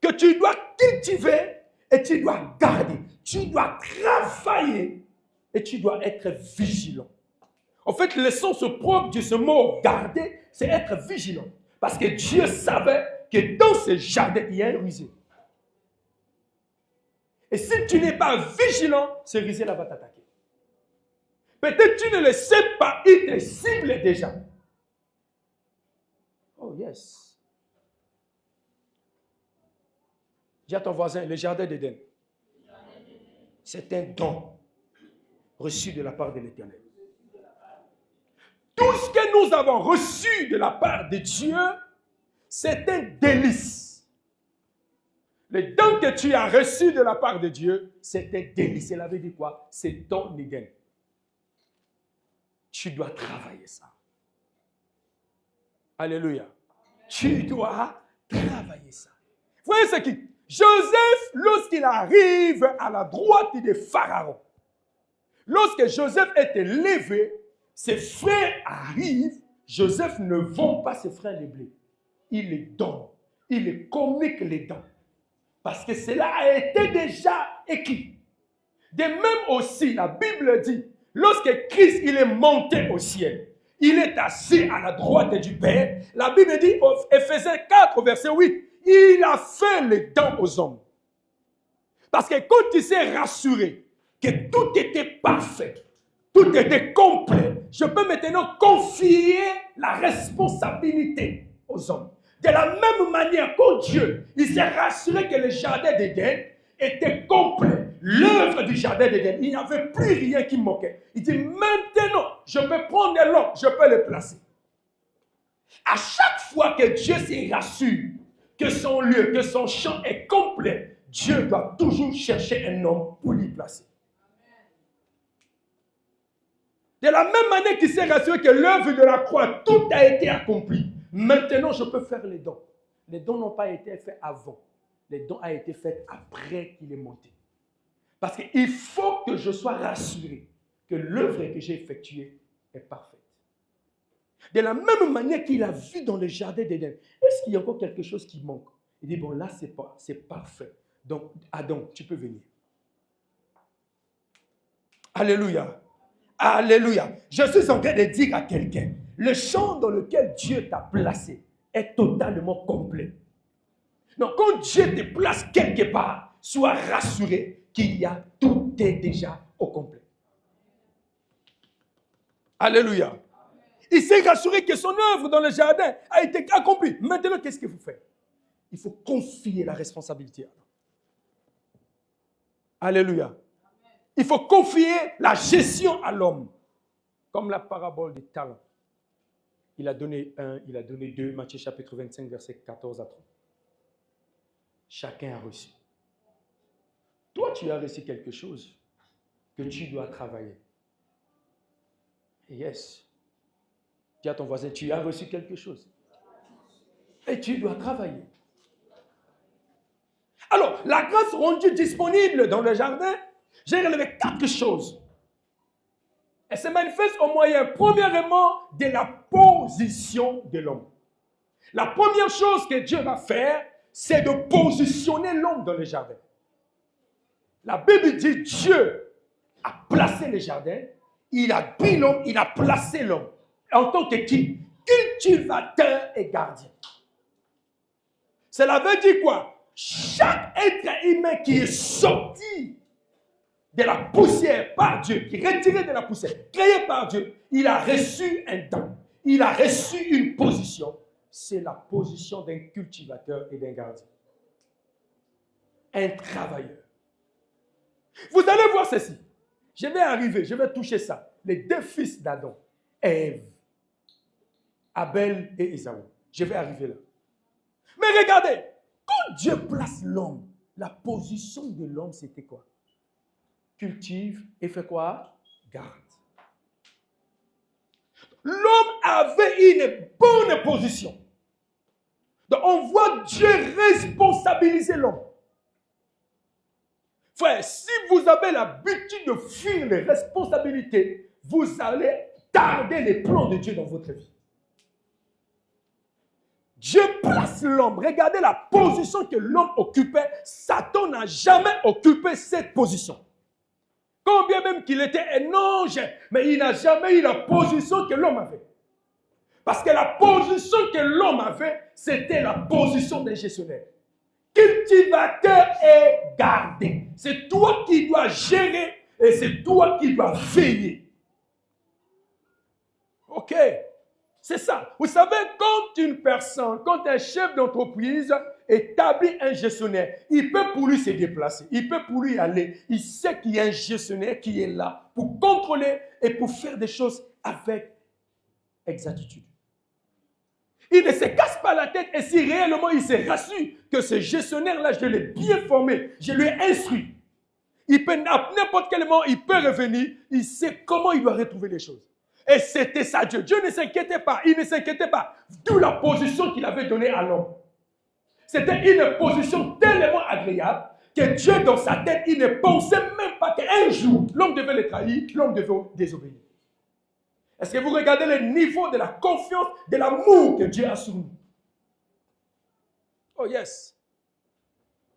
que tu dois cultiver et tu dois garder. Tu dois travailler et tu dois être vigilant. En fait, le sens propre de ce mot garder, c'est être vigilant. Parce que Dieu savait que dans ce jardin, il y a un rusé. Et si tu n'es pas vigilant, ce rusé-là va t'attaquer. Peut-être tu ne le sais pas, il te cible déjà. Oh yes. Dis à ton voisin, le jardin d'Éden, c'est un don reçu de la part de l'Éternel. Tout ce que nous avons reçu de la part de Dieu, c'est un délice. Le don que tu as reçu de la part de Dieu, c'est un délice. Cela veut dire quoi? C'est ton Éden. Tu dois travailler ça. Alléluia. Tu dois travailler ça. Vous voyez ce qui... Joseph, lorsqu'il arrive à la droite de Pharaon, lorsque Joseph est élevé, ses frères arrivent, Joseph ne vend pas ses frères les blés. Il les donne. Il les communique les dons. Parce que cela a été déjà écrit. De même aussi, la Bible dit, lorsque Christ il est monté au ciel, il est assis à la droite du Père. La Bible dit, Éphésiens 4, verset 8, il a fait les dons aux hommes. Parce que quand il s'est rassuré que tout était parfait, tout était complet, je peux maintenant confier la responsabilité aux hommes. De la même manière que Dieu, il s'est rassuré que le jardin d'Éden était complet. L'œuvre du jardin d'Éden, il n'y avait plus rien qui manquait. Il dit, maintenant, je peux prendre l'homme, je peux le placer. À chaque fois que Dieu s'est rassuré que son lieu, que son champ est complet, Dieu doit toujours chercher un homme pour l'y placer. De la même manière qu'il s'est rassuré que l'œuvre de la croix, tout a été accompli. Maintenant, je peux faire les dons. Les dons n'ont pas été faits avant. Les dons ont été faits après qu'il est monté. Parce qu'il faut que je sois rassuré que l'œuvre que j'ai effectuée est parfaite. De la même manière qu'il a vu dans le jardin d'Éden, est-ce qu'il y a encore quelque chose qui manque? Il dit, bon, là, c'est parfait. Donc, Adam, tu peux venir. Alléluia. Alléluia. Je suis en train de dire à quelqu'un, le champ dans lequel Dieu t'a placé est totalement complet. Donc, quand Dieu te place quelque part, sois rassuré qu'il y a tout est déjà au complet. Alléluia. Il s'est rassuré que son œuvre dans le jardin a été accomplie. Maintenant, qu'est-ce qu'il faut faire? Il faut confier la responsabilité à l'homme. Alléluia. Il faut confier la gestion à l'homme. Comme la parabole des talents. Il a donné 1, il a donné 2, Matthieu chapitre 25, verset 14 à 30. Chacun a reçu. Toi, tu as reçu quelque chose que tu dois travailler. Yes. Dis à ton voisin, tu as reçu quelque chose. Et tu dois travailler. Alors, la grâce rendue disponible dans le jardin, j'ai relevé 4 choses. Elle se manifeste au moyen, premièrement, de la position de l'homme. La première chose que Dieu va faire, c'est de positionner l'homme dans le jardin. La Bible dit Dieu a placé le jardin, il a pris l'homme, il a placé l'homme. En tant que qui? Cultivateur et gardien. Cela veut dire quoi? Chaque être humain qui est sorti de la poussière par Dieu, qui est retiré de la poussière, créé par Dieu, il a reçu un don, il a reçu une position. C'est la position d'un cultivateur et d'un gardien. Un travailleur. Vous allez voir ceci. Je vais arriver, je vais toucher ça. Les deux fils d'Adam, Ève, Abel et Ésaü. Je vais arriver là. Mais regardez, quand Dieu place l'homme, la position de l'homme, c'était quoi? Cultive et fait quoi? Garde. L'homme avait une bonne position. Donc on voit Dieu responsabiliser l'homme. Frère, si vous avez l'habitude de fuir les responsabilités, vous allez tarder les plans de Dieu dans votre vie. Dieu place l'homme. Regardez la position que l'homme occupait. Satan n'a jamais occupé cette position. Combien même qu'il était un ange, mais il n'a jamais eu la position que l'homme avait. Parce que la position que l'homme avait, c'était la position d'un gestionnaire. Cultivateur et gardé. C'est toi qui dois gérer et c'est toi qui dois veiller. Ok, c'est ça. Vous savez, quand une personne, quand un chef d'entreprise établit un gestionnaire, il peut pour lui se déplacer, il peut pour lui aller. Il sait qu'il y a un gestionnaire qui est là pour contrôler et pour faire des choses avec exactitude. Il ne se casse pas la tête et si réellement il s'est rassuré que ce gestionnaire-là, je l'ai bien formé, je lui ai instruit. Il peut, à n'importe quel moment, il peut revenir, il sait comment il doit retrouver les choses. Et c'était ça Dieu. Dieu ne s'inquiétait pas, il ne s'inquiétait pas. D'où la position qu'il avait donnée à l'homme. C'était une position tellement agréable que Dieu, dans sa tête, il ne pensait même pas qu'un jour, l'homme devait le trahir, l'homme devait désobéir. Est-ce que vous regardez le niveau de la confiance, de l'amour que Dieu a sur nous? Oh yes.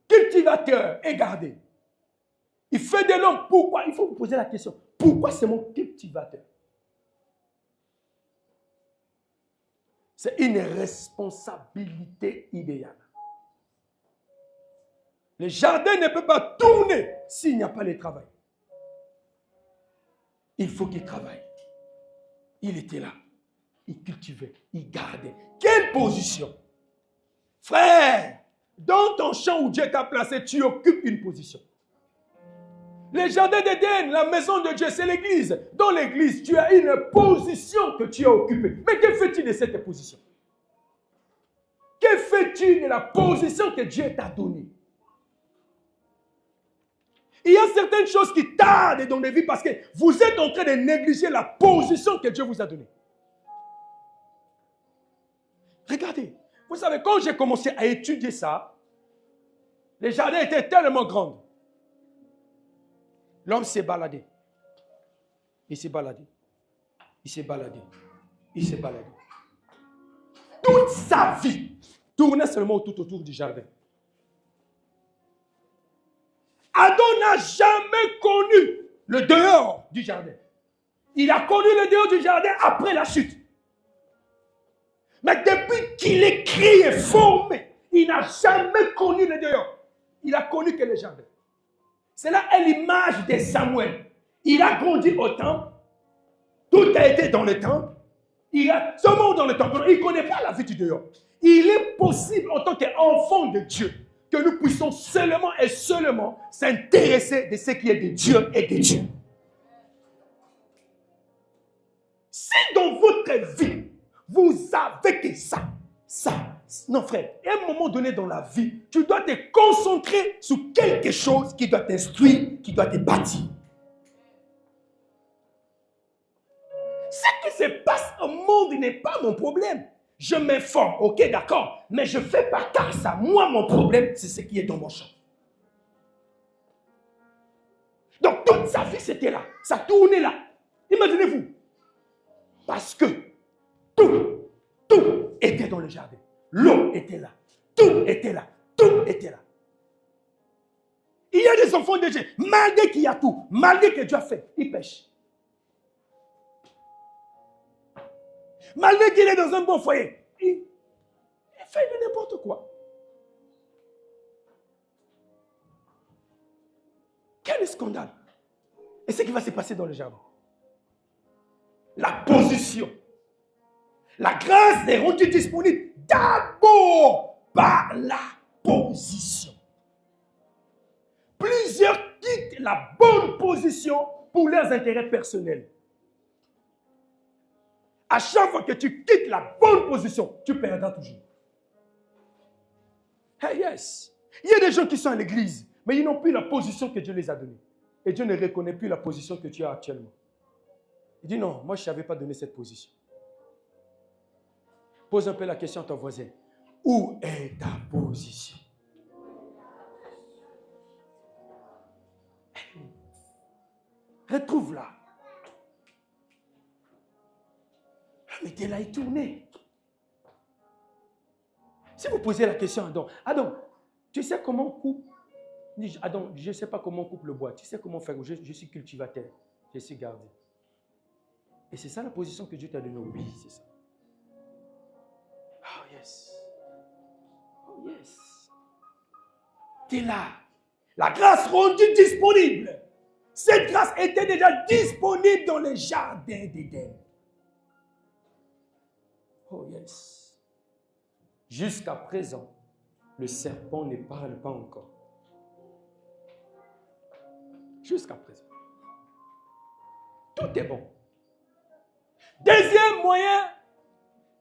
Cultivateur et gardé. Il fait de l'homme. Pourquoi? Il faut vous poser la question. Pourquoi c'est mon cultivateur? C'est une responsabilité idéale. Le jardin ne peut pas tourner s'il n'y a pas de travail. Il faut qu'il travaille. Il était là. Il cultivait. Il gardait. Quelle position? Frère, dans ton champ où Dieu t'a placé, tu occupes une position. Le jardin d'Éden, la maison de Dieu, c'est l'église. Dans l'église, tu as une position que tu as occupée. Mais que fais-tu de cette position? Que fais-tu de la position que Dieu t'a donnée? Il y a certaines choses qui tardent dans les vies parce que vous êtes en train de négliger la position que Dieu vous a donnée. Regardez, vous savez, quand j'ai commencé à étudier ça, les jardins étaient tellement grands. L'homme s'est baladé. Il s'est baladé. Il s'est baladé. Il s'est baladé. Toute sa vie tournait seulement tout autour du jardin. Adam n'a jamais connu le dehors du jardin. Il a connu le dehors du jardin après la chute. Mais depuis qu'il est créé et formé, il n'a jamais connu le dehors. Il a connu que le jardin. C'est là l'image de Samuel. Il a grandi au temple. Tout a été dans le temple. Il a seulement dans le temple. Il ne connaît pas la vie du dehors. Il est possible en tant qu'enfant de Dieu que nous puissions seulement et seulement s'intéresser de ce qui est de Dieu et de Dieu. Si dans votre vie, vous avez que ça, non frère, à un moment donné dans la vie, tu dois te concentrer sur quelque chose qui doit t'instruire, qui doit te bâtir. Ce qui se passe au monde n'est pas mon problème. Je m'informe, ok, d'accord, mais je ne fais pas cas à ça. Moi, mon problème, c'est ce qui est dans mon champ. Donc, toute sa vie, c'était là. Ça tournait là. Imaginez-vous. Parce que tout était dans le jardin. L'eau était là. Tout était là. Tout était là. Il y a des enfants de Dieu, malgré qu'il y a tout, malgré que Dieu a fait, ils pêchent. Malgré qu'il est dans un bon foyer, il fait de n'importe quoi. Quel scandale. Qu'est-ce qui va se passer dans le jardin? La position. La grâce est rendue disponible d'abord par la position. Plusieurs quittent la bonne position pour leurs intérêts personnels. À chaque fois que tu quittes la bonne position, tu perdras toujours. Hey, yes. Il y a des gens qui sont à l'église, mais ils n'ont plus la position que Dieu les a donnée. Et Dieu ne reconnaît plus la position que tu as actuellement. Il dit non, moi je ne savais pas donner cette position. Pose un peu la question à ton voisin. Où est ta position? Retrouve-la. Mettez-la et tournez. Si vous posez la question à Adam, Adam, tu sais comment on coupe? Adam, je ne sais pas comment on coupe le bois. Tu sais comment faire? Je suis cultivateur. Je suis gardien. Et c'est ça la position que Dieu t'a donnée. Oui, c'est ça. Oh yes. Oh yes. Tu es là. La grâce rendue disponible. Cette grâce était déjà disponible dans le jardin d'Éden. Oh yes. Jusqu'à présent, le serpent ne parle pas encore. Jusqu'à présent. Tout est bon. Deuxième moyen,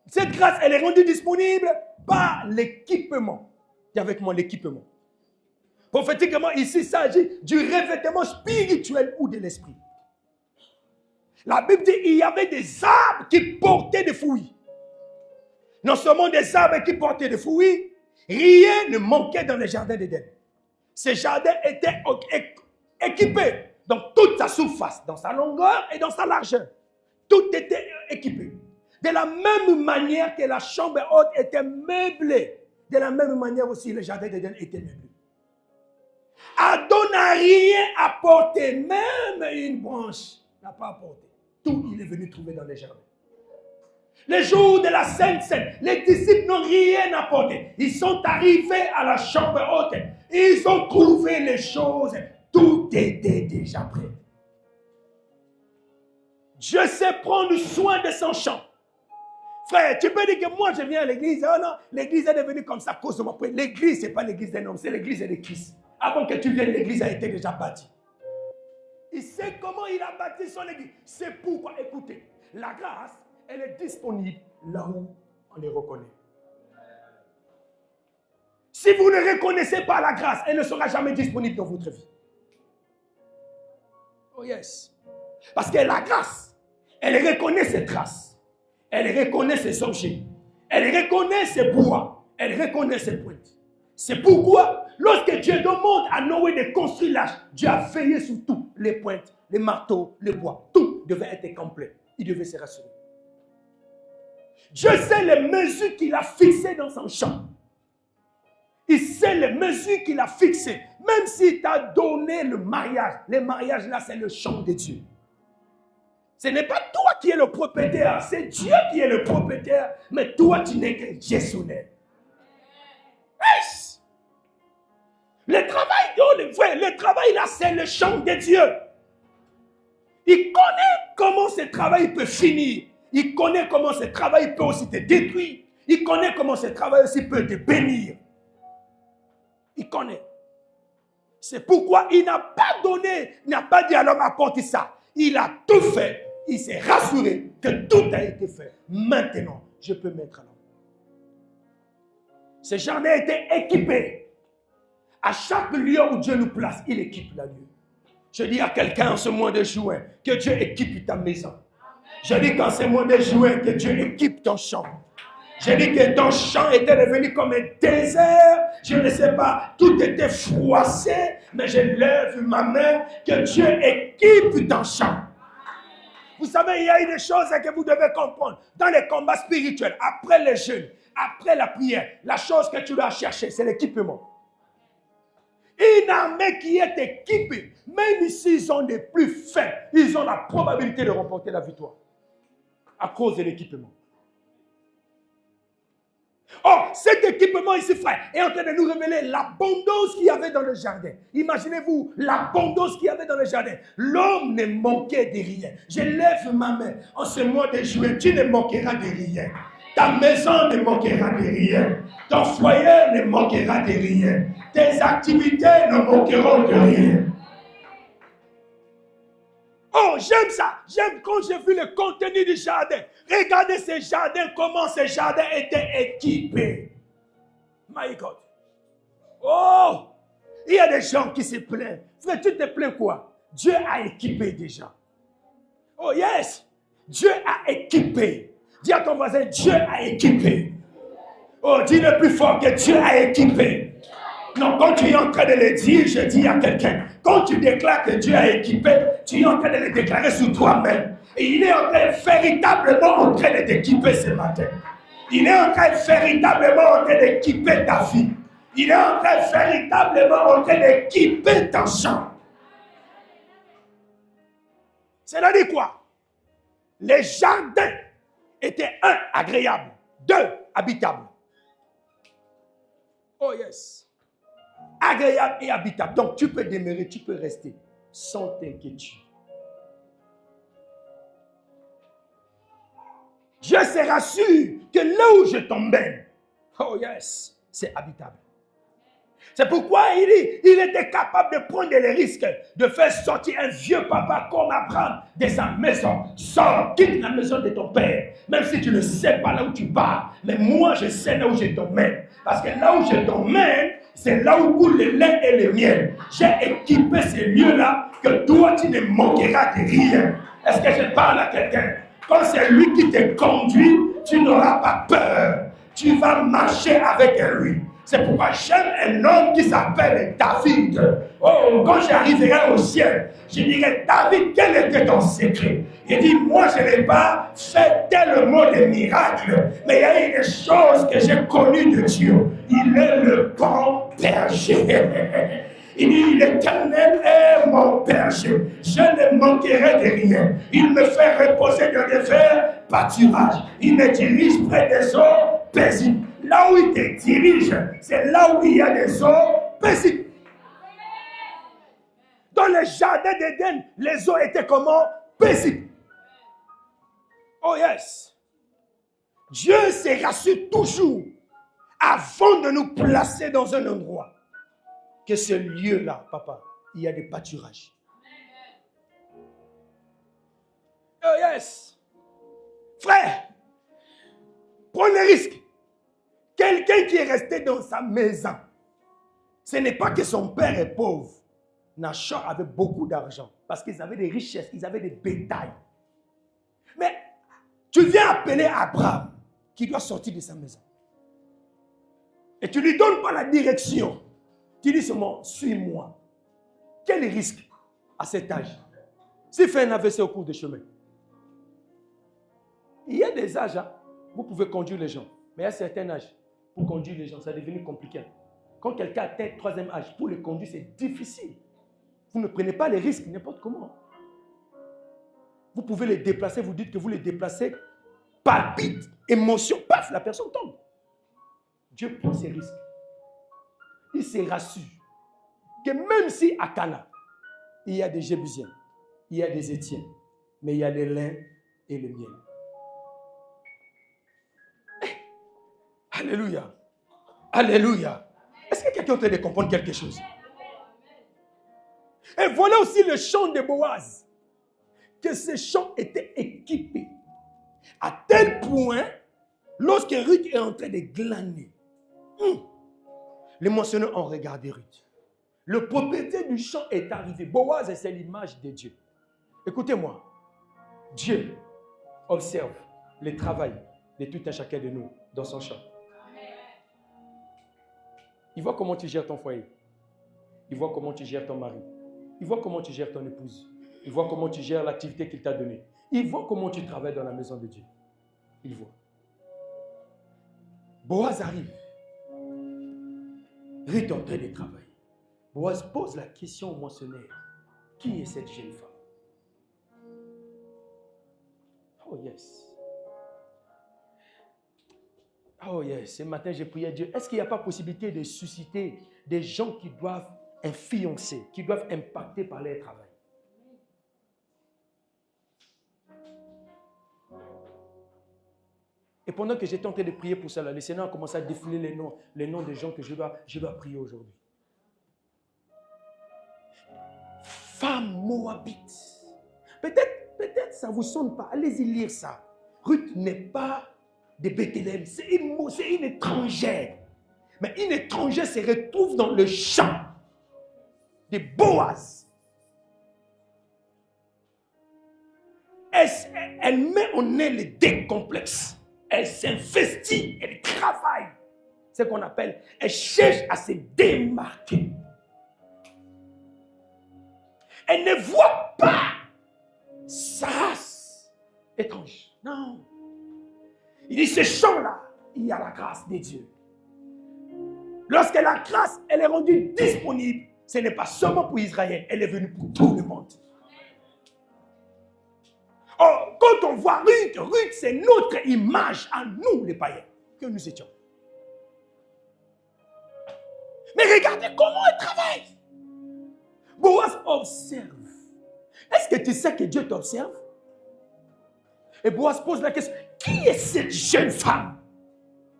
cette grâce, elle est rendue disponible par l'équipement. Dis avec moi l'équipement. Prophétiquement, ici, il s'agit du revêtement spirituel ou de l'esprit. La Bible dit qu'il y avait des arbres qui portaient des fruits. Non seulement des arbres qui portaient des fruits, rien ne manquait dans le jardin d'Éden. Ce jardin était équipé dans toute sa surface, dans sa longueur et dans sa largeur. Tout était équipé. De la même manière que la chambre haute était meublée, de la même manière aussi le jardin d'Éden était meublé. Adam n'a rien apporté, même une branche n'a pas apporté. Tout il est venu trouver dans les jardins. Le jour de la Sainte Seine, les disciples n'ont rien apporté. Ils sont arrivés à la chambre haute. Ils ont trouvé les choses. Tout était déjà prêt. Dieu sait prendre soin de son champ. Frère, tu peux dire que moi je viens à l'église. Oh non, l'église est devenue comme ça à cause de moi. L'église, ce n'est pas l'église d'un homme, c'est l'église de Christ. Avant que tu viennes, l'église a été déjà bâtie. Il sait comment il a bâti son église. C'est pourquoi, écoutez, la grâce, elle est disponible là où on les reconnaît. Si vous ne reconnaissez pas la grâce, elle ne sera jamais disponible dans votre vie. Oh yes. Parce que la grâce, elle reconnaît ses traces. Elle reconnaît ses objets. Elle reconnaît ses bois. Elle reconnaît ses pointes. C'est pourquoi, lorsque Dieu demande à Noé de construire l'arche, Dieu a veillé sur tout. Les pointes, les marteaux, les bois. Tout devait être complet. Il devait se rassurer. Dieu sait les mesures qu'il a fixées dans son champ. Il sait les mesures qu'il a fixées. Même s'il t'a donné le mariage là, c'est le champ de Dieu. Ce n'est pas toi qui es le propriétaire, c'est Dieu qui est le propriétaire, mais toi, tu n'es que gestionnaire. Yes. Le travail là, c'est le champ de Dieu. Il connaît comment ce travail peut finir. Il connaît comment ce travail peut aussi te détruire. Il connaît comment ce travail aussi peut te bénir. Il connaît. C'est pourquoi il n'a pas donné, il n'a pas dit à l'homme apporte ça. Il a tout fait. Il s'est rassuré que tout a été fait. Maintenant, je peux mettre à l'homme. Ce jardin a été équipé. À chaque lieu où Dieu nous place, il équipe la lieu. Je dis à quelqu'un en ce mois de juin que Dieu équipe ta maison. Je dis qu'en ce mois de juin que Dieu équipe ton champ. Je dis que ton champ était devenu comme un désert. Je ne sais pas, tout était froissé, mais je lève ma main que Dieu équipe ton champ. Vous savez, il y a des choses que vous devez comprendre. Dans les combats spirituels, après les jeûnes, après la prière, la chose que tu dois chercher, c'est l'équipement. Une armée qui est équipée, même s'ils ont des plus faibles, ils ont la probabilité de remporter la victoire. À cause de l'équipement. Oh, cet équipement ici, frère, est en train de nous révéler l'abondance qu'il y avait dans le jardin. Imaginez-vous l'abondance qu'il y avait dans le jardin. L'homme ne manquait de rien. Je lève ma main en ce mois de juillet. Tu ne manqueras de rien. Ta maison ne manquera de rien. Ton foyer ne manquera de rien. Tes activités ne manqueront de rien. Oh, j'aime ça. J'aime quand j'ai vu le contenu du jardin. Regardez ce jardin, comment ce jardin était équipé. My God. Oh, il y a des gens qui se plaignent. Frère, tu te plains quoi? Dieu a équipé déjà. Oh, yes. Dieu a équipé. Dis à ton voisin, Dieu a équipé. Oh, dis-le plus fort que Dieu a équipé. Non, quand tu es en train de le dire, je dis à quelqu'un, quand tu déclares que Dieu a équipé, tu es en train de le déclarer sur toi-même. Et il est véritablement en train de t'équiper ce matin. Il est véritablement en train d'équiper ta vie. Il est véritablement en train d'équiper ton champ. C'est-à-dire quoi? Les jardins étaient un, agréables, deux, habitables. Oh yes. Agréable et habitable. Donc tu peux demeurer, tu peux rester sans t'inquiétude. Je serai sûr que là où je t'emmène, oh yes, c'est habitable. C'est pourquoi il était capable de prendre les risques de faire sortir un vieux papa comme Abraham de sa maison. Sors, quitte la maison de ton père. Même si tu ne sais pas là où tu pars. Mais moi, je sais là où je t'emmène. Parce que là où je t'emmène, c'est là où coule le lait et le miel. J'ai équipé ces lieux-là que toi, tu ne manqueras de rien. Est-ce que je parle à quelqu'un? Quand c'est lui qui te conduit, tu n'auras pas peur. Tu vas marcher avec lui. C'est pourquoi j'aime un homme qui s'appelle David. Oh, quand j'arriverai au ciel, je dirai, David, quel était ton secret? Il dit, moi je n'ai pas fait tellement de miracles, mais il y a une chose que j'ai connue de Dieu. Il est le bon berger. Il dit, l'Éternel est mon berger. Je ne manquerai de rien. Il me fait reposer dans des verts pâturages. Il me dirige près des eaux paisibles. Là où il te dirige, c'est là où il y a des eaux paisibles. Dans le jardin d'Éden, les eaux étaient comment? Paisibles. Oh yes. Dieu se rassure toujours avant de nous placer dans un endroit que ce lieu-là, papa, il y a des pâturages. Oh yes. Frère, prends le risque. Quelqu'un qui est resté dans sa maison, ce n'est pas que son père est pauvre. Nachor avait beaucoup d'argent parce qu'ils avaient des richesses, ils avaient des bétails. Mais tu viens appeler Abraham qui doit sortir de sa maison. Et tu ne lui donnes pas la direction. Tu dis seulement, suis-moi. Quel risque à cet âge? S'il fait un AVC au cours du chemin. Il y a des âges, hein, vous pouvez conduire les gens. Mais il y a un certain âge, pour conduire les gens, ça devient compliqué. Quand quelqu'un atteint le troisième âge, pour le conduire, c'est difficile. Vous ne prenez pas les risques n'importe comment. Vous pouvez les déplacer, vous dites que vous les déplacez, palpite, émotion, paf, la personne tombe. Dieu prend ses risques. Il se rassure que même si à Cana, il y a des Jébusiens, il y a des Étienne, mais il y a le lin et le miel. Alléluia. Alléluia. Est-ce que quelqu'un est en train de comprendre quelque chose? Et voilà aussi le champ de Boaz. Que ce champ était équipé. À tel point, lorsque Ruth est en train de glaner, les mentionneurs ont regardé Ruth. Le propriétaire du champ est arrivé. Boaz, c'est l'image de Dieu. Écoutez-moi. Dieu observe le travail de tout un chacun de nous dans son champ. Il voit comment tu gères ton foyer. Il voit comment tu gères ton mari. Il voit comment tu gères ton épouse. Il voit comment tu gères l'activité qu'il t'a donnée. Il voit comment tu travailles dans la maison de Dieu. Il voit. Boaz arrive. Ruth est en train de travailler. Boaz pose la question au moissonneur. Qui est cette jeune femme? Oh yes. Oh yes, ce matin j'ai prié à Dieu. Est-ce qu'il n'y a pas possibilité de susciter des gens qui doivent influencer, qui doivent impacter par leur travail? Et pendant que j'étais en train de prier pour cela, le Seigneur a commencé à défiler les noms des gens que je dois prier aujourd'hui. Femme moabite. Peut-être ça ne vous sonne pas. Allez-y lire ça. Ruth n'est pas de Bethléem. C'est une étrangère. Mais une étrangère se retrouve dans le champ de Boaz. Elle met en elle le décomplexe. Elle s'investit, elle travaille. C'est ce qu'on appelle, elle cherche à se démarquer. Elle ne voit pas sa race étrange. Non. Il dit, ce champ-là, il y a la grâce de Dieu. Lorsque la grâce, elle est rendue disponible, ce n'est pas seulement pour Israël, elle est venue pour tout le monde. Oh, quand on voit Ruth, c'est notre image à nous, les païens, que nous étions. Mais regardez comment elle travaille. Boaz observe. Est-ce que tu sais que Dieu t'observe? Et Boaz pose la question, qui est cette jeune femme?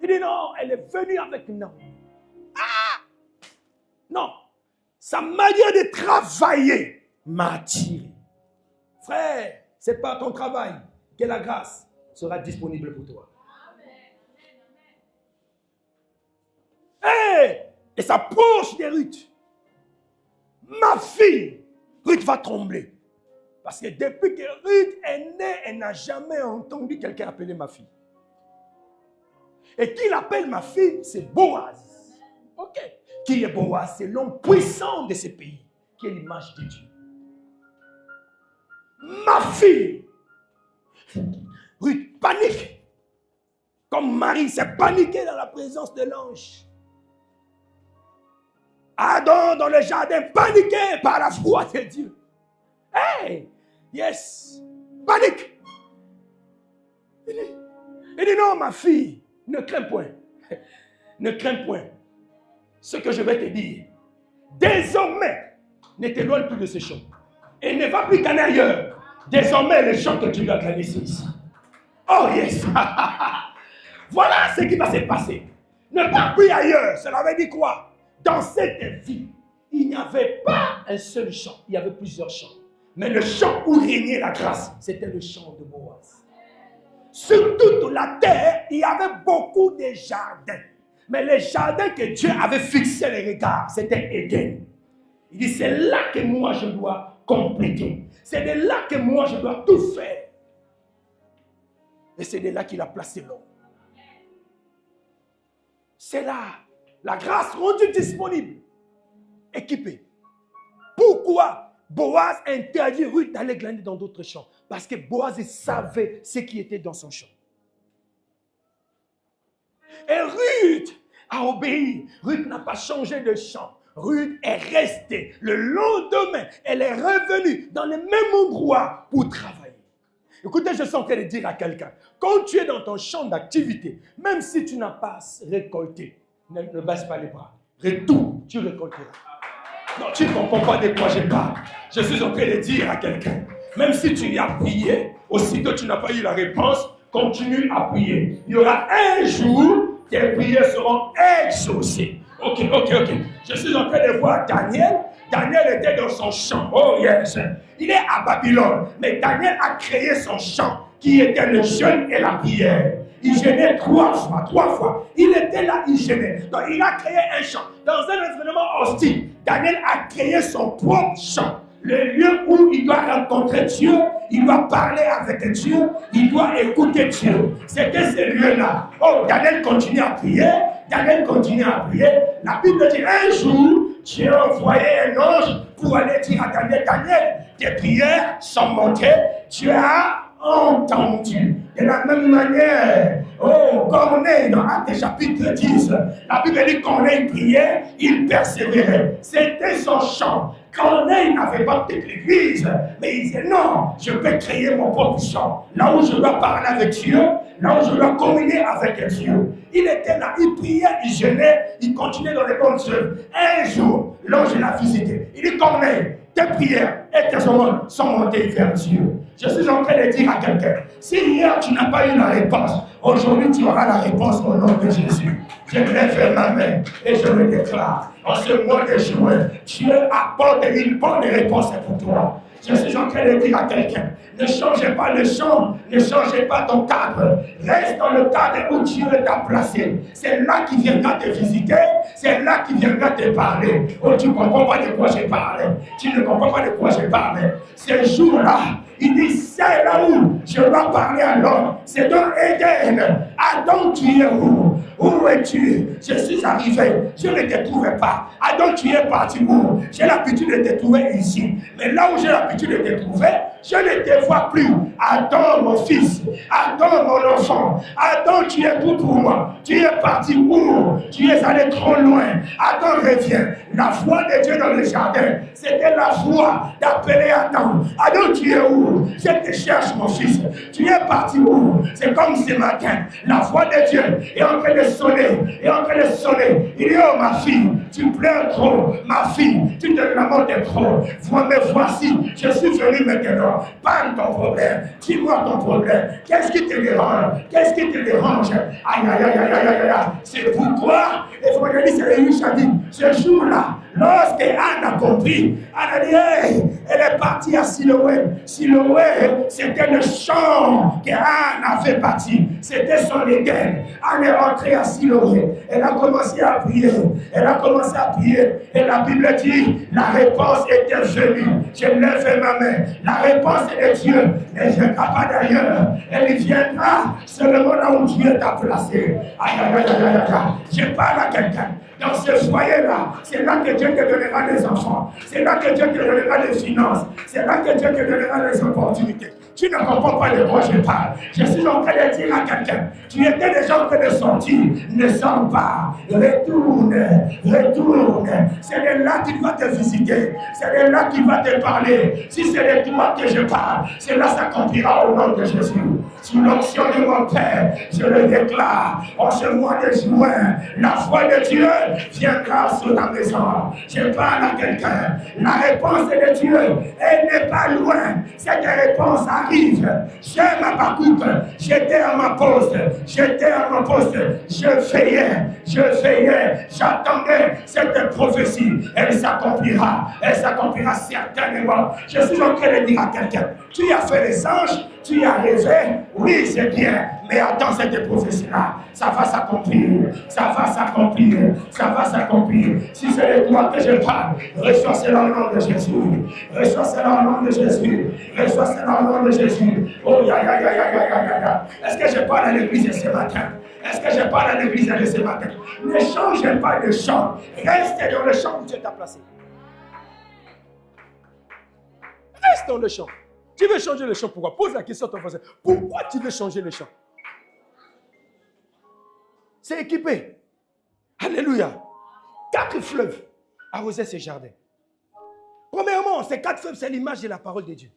Il dit non, elle est venue avec nous. Ah! Non, sa manière de travailler m'a attiré. Frère, c'est par ton travail que la grâce sera disponible pour toi. Hey! Et ça approche de Ruth. Ma fille, Ruth va trembler. Parce que depuis que Ruth est née, elle n'a jamais entendu quelqu'un appeler ma fille. Et qui l'appelle ma fille, c'est Boaz. Ok. Qui est Boaz? C'est l'homme puissant de ce pays, qui est l'image de Dieu. Ma fille, Ruth panique. Comme Marie s'est paniquée dans la présence de l'ange. Adam dans le jardin, paniqué par la foi de Dieu. Hey, yes, panique. Il dit non, ma fille, ne crains point. Ne crains point. Ce que je vais te dire, désormais, ne t'éloigne plus de ce champ. Et ne va plus qu'en ailleurs. Désormais, le champ que tu dois glaner, c'est ici. Oh yes. Voilà ce qui va se passer. Ne pars plus ailleurs. Cela veut dire quoi? Dans cette vie, il n'y avait pas un seul champ. Il y avait plusieurs champs. Mais le champ où régnait la grâce, c'était le champ de Boaz. Sur toute la terre, il y avait beaucoup de jardins. Mais les jardins que Dieu avait fixé les regards, c'était Éden. Il dit, c'est là que moi je dois compléter. C'est de là que moi je dois tout faire. Et c'est de là qu'il a placé l'homme. C'est là. La grâce rendue disponible, équipée. Pourquoi Boaz interdit Ruth d'aller glaner dans d'autres champs? Parce que Boaz savait ce qui était dans son champ. Et Ruth a obéi. Ruth n'a pas changé de champ. Ruth est restée. Le lendemain, elle est revenue dans le même endroit pour travailler. Écoutez, je suis en train de dire à quelqu'un, quand tu es dans ton champ d'activité, même si tu n'as pas récolté, ne baisse pas les bras. Retourne, tu récolteras. Non, tu ne comprends pas de quoi je parle. Je suis en train de dire à quelqu'un, même si tu y as prié, aussitôt tu n'as pas eu la réponse, continue à prier. Il y aura un jour, tes prières seront exaucées. Ok. Je suis en train de voir Daniel. Daniel était dans son champ. Oh yes. Il est à Babylone. Mais Daniel a créé son champ, qui était le jeûne et la prière. Il jeûnait trois fois. Il était là, il jeûnait. Donc il a créé un champ. Dans un environnement hostile, Daniel a créé son propre champ. Le lieu où il doit rencontrer Dieu, il doit parler avec Dieu, il doit écouter Dieu. C'était ce lieu-là. Oh, Daniel continue à prier. La Bible dit, un jour, Dieu a envoyé un ange pour aller dire à Daniel, Daniel, tes prières sont montées, Dieu a entendu. De la même manière, Corneille, dans Actes chapitre 10, la Bible dit qu'on a prié, il persévérait. C'était son chant. Corneille n'avait pas peut-être l'église, mais il disait non, je vais créer mon propre champ. Là où je dois parler avec Dieu, là où je dois communier avec Dieu. Il était là, il priait, il jeûnait, il continuait dans les bonnes œuvres. Un jour, l'ange l'a visité. Il dit Corneille, tes prières et tes œuvres sont montées vers Dieu. Je suis en train de dire à quelqu'un, si hier tu n'as pas eu la réponse, aujourd'hui tu auras la réponse au nom de Jésus. Je lève ma main et je me déclare, en ce mois de juin, Dieu apporte une bonne réponse pour toi. Je suis en train de dire à quelqu'un, ne changez pas le champ, ne changez pas ton cadre. Reste dans le cadre où Dieu t'a placé. C'est là qu'il viendra te visiter, c'est là qu'il viendra te parler. Oh, tu ne comprends pas de quoi je parle. Tu ne comprends pas de quoi je parle. Ce jour-là, il dit, c'est là où je dois parler à l'homme. C'est dans Éden. Adam, tu es où? Où es-tu? Je suis arrivé, je ne te trouvais pas. Adam, tu es parti où? J'ai l'habitude de te trouver ici. Mais là où j'ai l'habitude de te trouver, je ne te vois plus. Adam, mon fils. Adam, mon enfant. Adam, tu es tout pour moi. Tu es parti où? Tu es allé trop loin. Adam, reviens. La foi de Dieu dans le jardin, c'était la foi d'appeler Adam. Adam, tu es où? Je te cherche, mon fils. Tu es parti où? C'est comme ce matin. La foi de Dieu est en train de sonner. Est en train de sonner. Il dit, oh ma fille, tu pleures trop. Ma fille, tu te lamentes trop. Mais voici, je suis venu maintenant. Parle ton problème. Dis-moi ton problème. Qu'est-ce qui te dérange? Qu'est-ce qui te dérange? Aïe, aïe, aïe, aïe, aïe, aïe. C'est pour toi. L'évangéliste Élie a dit, ce jour-là, lorsque Anne a compris, Anne a dit, hey, elle est partie à Siloé. Siloé, c'était le champ qu'Anne avait bâti. C'était son Éden. Anne est rentrée à Siloé. Elle a commencé à prier. Elle a commencé à prier. Et la Bible dit, la réponse était venue. Je lève ma main. La réponse est de Dieu. Ne viendra pas d'ailleurs. Elle viendra seulement là où Dieu t'a placé. Aïe, aïe, aïe, aïe, aïe. Je parle à quelqu'un. Dans ce foyer-là, c'est là que Dieu te donnera des enfants. C'est là que Dieu te donnera des finances. C'est là que Dieu te donnera des opportunités. Tu ne comprends pas de quoi je parle. Je suis en train de dire à quelqu'un, tu étais déjà en train de sortir. Ne sors pas. Retourne. Retourne. C'est de là qu'il va te visiter. C'est de là qu'il va te parler. Si c'est de toi que je parle, cela s'accomplira au nom de Jésus. Sous l'onction de mon Père, je le déclare. En ce mois de juin, la foi de Dieu viendra sur ta maison. Je parle à quelqu'un. La réponse de Dieu, elle n'est pas loin. Cette réponse arrive. J'aime ma Habakkuk. J'étais à ma poste. J'étais à mon poste. Je veillais. J'attendais cette prophétie. Elle s'accomplira. Elle s'accomplira certainement. Je suis en train de dire à quelqu'un, tu as fait les anges, tu as rêvé, oui c'est bien, mais attends cette prophétie-là, ça va s'accomplir, ça va s'accomplir, ça va s'accomplir. Si c'est de toi que je parle, reçois cela au nom de Jésus, reçois cela au nom de Jésus, reçois cela au nom de Jésus. Oh ya ya ya ya ya ya ya. Est-ce que je parle à l'église ce matin? Est-ce que je parle à l'église ce matin? Ne changez pas de champ, restez dans le champ où Dieu t'a placé. Reste dans le champ. Tu veux changer le champ, pourquoi? Pose la question à ton voisin. Pourquoi tu veux changer le champ? C'est équipé. Alléluia. 4 fleuves arrosaient ce jardin. Premièrement, ces 4 fleuves, c'est l'image de la parole de Dieu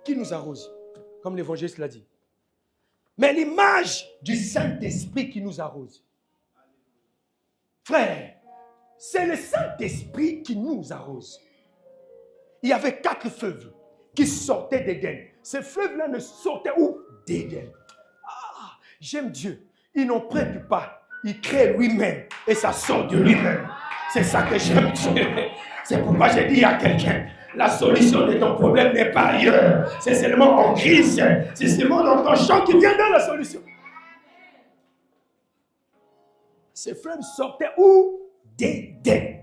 qui nous arrose, comme l'évangéliste l'a dit. Mais l'image du Saint-Esprit qui nous arrose. Frère, c'est le Saint-Esprit qui nous arrose. Il y avait 4 fleuves qui sortaient d'Éden. Ces fleuves-là ne sortaient où? D'Éden. Ah, j'aime Dieu. Il n'en prête pas. Il crée lui-même et ça sort de lui-même. C'est ça que j'aime Dieu. C'est pourquoi j'ai dit à quelqu'un, la solution de ton problème n'est pas ailleurs. C'est seulement en Christ. C'est seulement dans ton champ qui vient dans la solution. Ces fleuves sortaient où? D'Éden.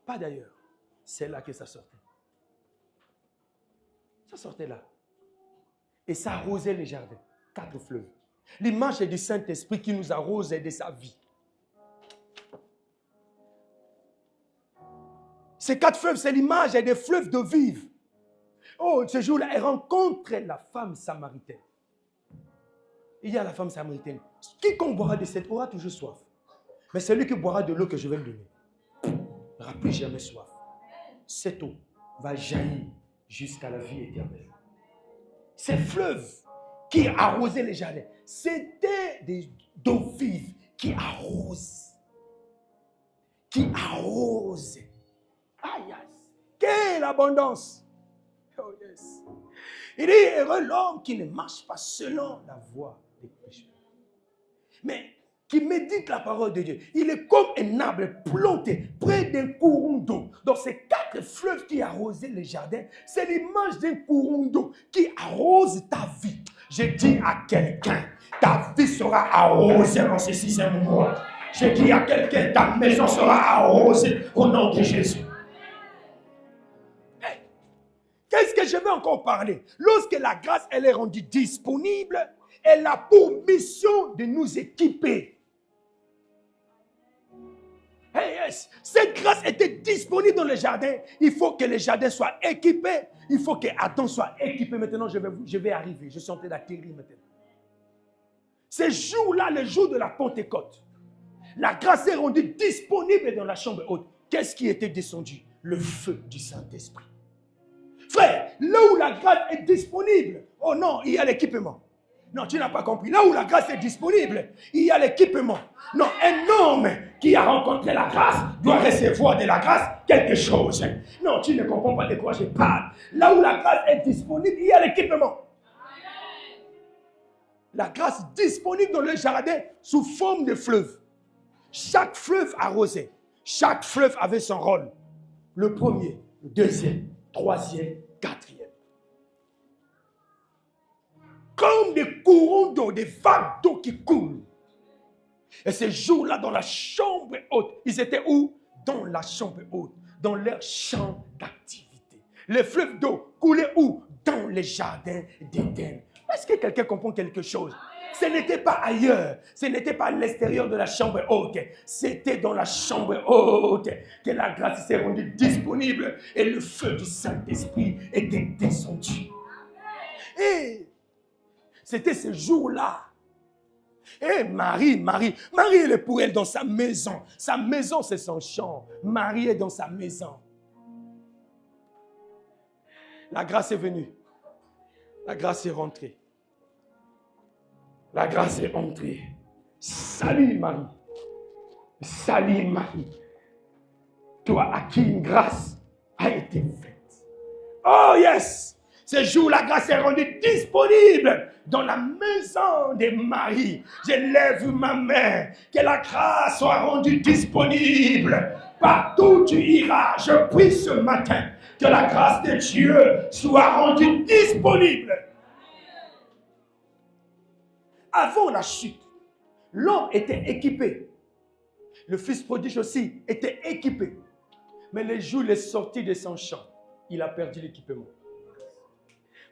Pas d'ailleurs. C'est là que ça sortait. Ça sortait là. Et ça arrosait les jardins. 4 fleuves. L'image est du Saint-Esprit qui nous arrose et de sa vie. Ces 4 fleuves, c'est l'image des fleuves de vive. Oh, ce jour-là, elle rencontre la femme samaritaine. Il y a la femme samaritaine. Quiconque boira de cette eau aura toujours soif. Mais celui qui boira de l'eau que je vais lui donner n'aura plus jamais soif. cette eau va jaillir jusqu'à la vie éternelle. Ces fleuves qui arrosaient les jardins, c'était des eaux vives qui arrosent. Qui arrosent. Aïe, aïe. Quelle abondance! Oh yes. Il dit, heureux l'homme qui ne marche pas selon la voie des pécheurs, mais qui médite la parole de Dieu. Il est comme un arbre planté près d'un courant d'eau. Donc ces 4 fleuves qui arrosaient les jardins, c'est l'image d'un courant d'eau qui arrose ta vie. Je dis à quelqu'un, ta vie sera arrosée en ce 6e mois. Je dis à quelqu'un, ta maison sera arrosée au nom de Jésus. Hey, qu'est-ce que je vais encore parler? Lorsque la grâce elle est rendue disponible, elle a pour mission de nous équiper. Hey, yes. Cette grâce était disponible dans le jardin. Il faut que le jardin soit équipé. Il faut que Adam soit équipé. Maintenant, je vais arriver. Je suis en train d'atterrir maintenant. Ce jour-là, le jour de la Pentecôte, la grâce est rendue disponible dans la chambre haute. Qu'est-ce qui était descendu? Le feu du Saint-Esprit. Frère, là où la grâce est disponible, oh non, il y a l'équipement. Non, tu n'as pas compris. Là où la grâce est disponible, il y a l'équipement. Non, un homme qui a rencontré la grâce doit recevoir de la grâce quelque chose. Non, tu ne comprends pas de quoi je parle. Là où la grâce est disponible, il y a l'équipement. La grâce disponible dans le jardin sous forme de fleuve. Chaque fleuve arrosait. Chaque fleuve avait son rôle. Le premier, le deuxième, troisième, quatrième. Comme des courants d'eau, des vagues d'eau qui coulent. Et ces jours-là, dans la chambre haute, ils étaient où? Dans la chambre haute, dans leur champ d'activité. Les fleuves d'eau coulaient où? Dans les jardins d'Éden. Est-ce que quelqu'un comprend quelque chose? Ce n'était pas ailleurs, ce n'était pas à l'extérieur de la chambre haute, c'était dans la chambre haute que la grâce s'est rendue disponible et le feu du Saint-Esprit était descendu. Et c'était ce jour-là. Et Marie, elle est pour elle dans sa maison. Sa maison, c'est son champ. Marie est dans sa maison. La grâce est venue. La grâce est rentrée. La grâce est entrée. Salut Marie. Salut Marie. Toi à qui une grâce a été faite. Oh yes! Ce jour, la grâce est rendue disponible dans la maison de Marie. Je lève ma main. Que la grâce soit rendue disponible. Partout où tu iras, je prie ce matin que la grâce de Dieu soit rendue disponible. Avant la chute, l'homme était équipé. Le fils prodige aussi était équipé. Mais le jour où il est sorti de son champ, il a perdu l'équipement.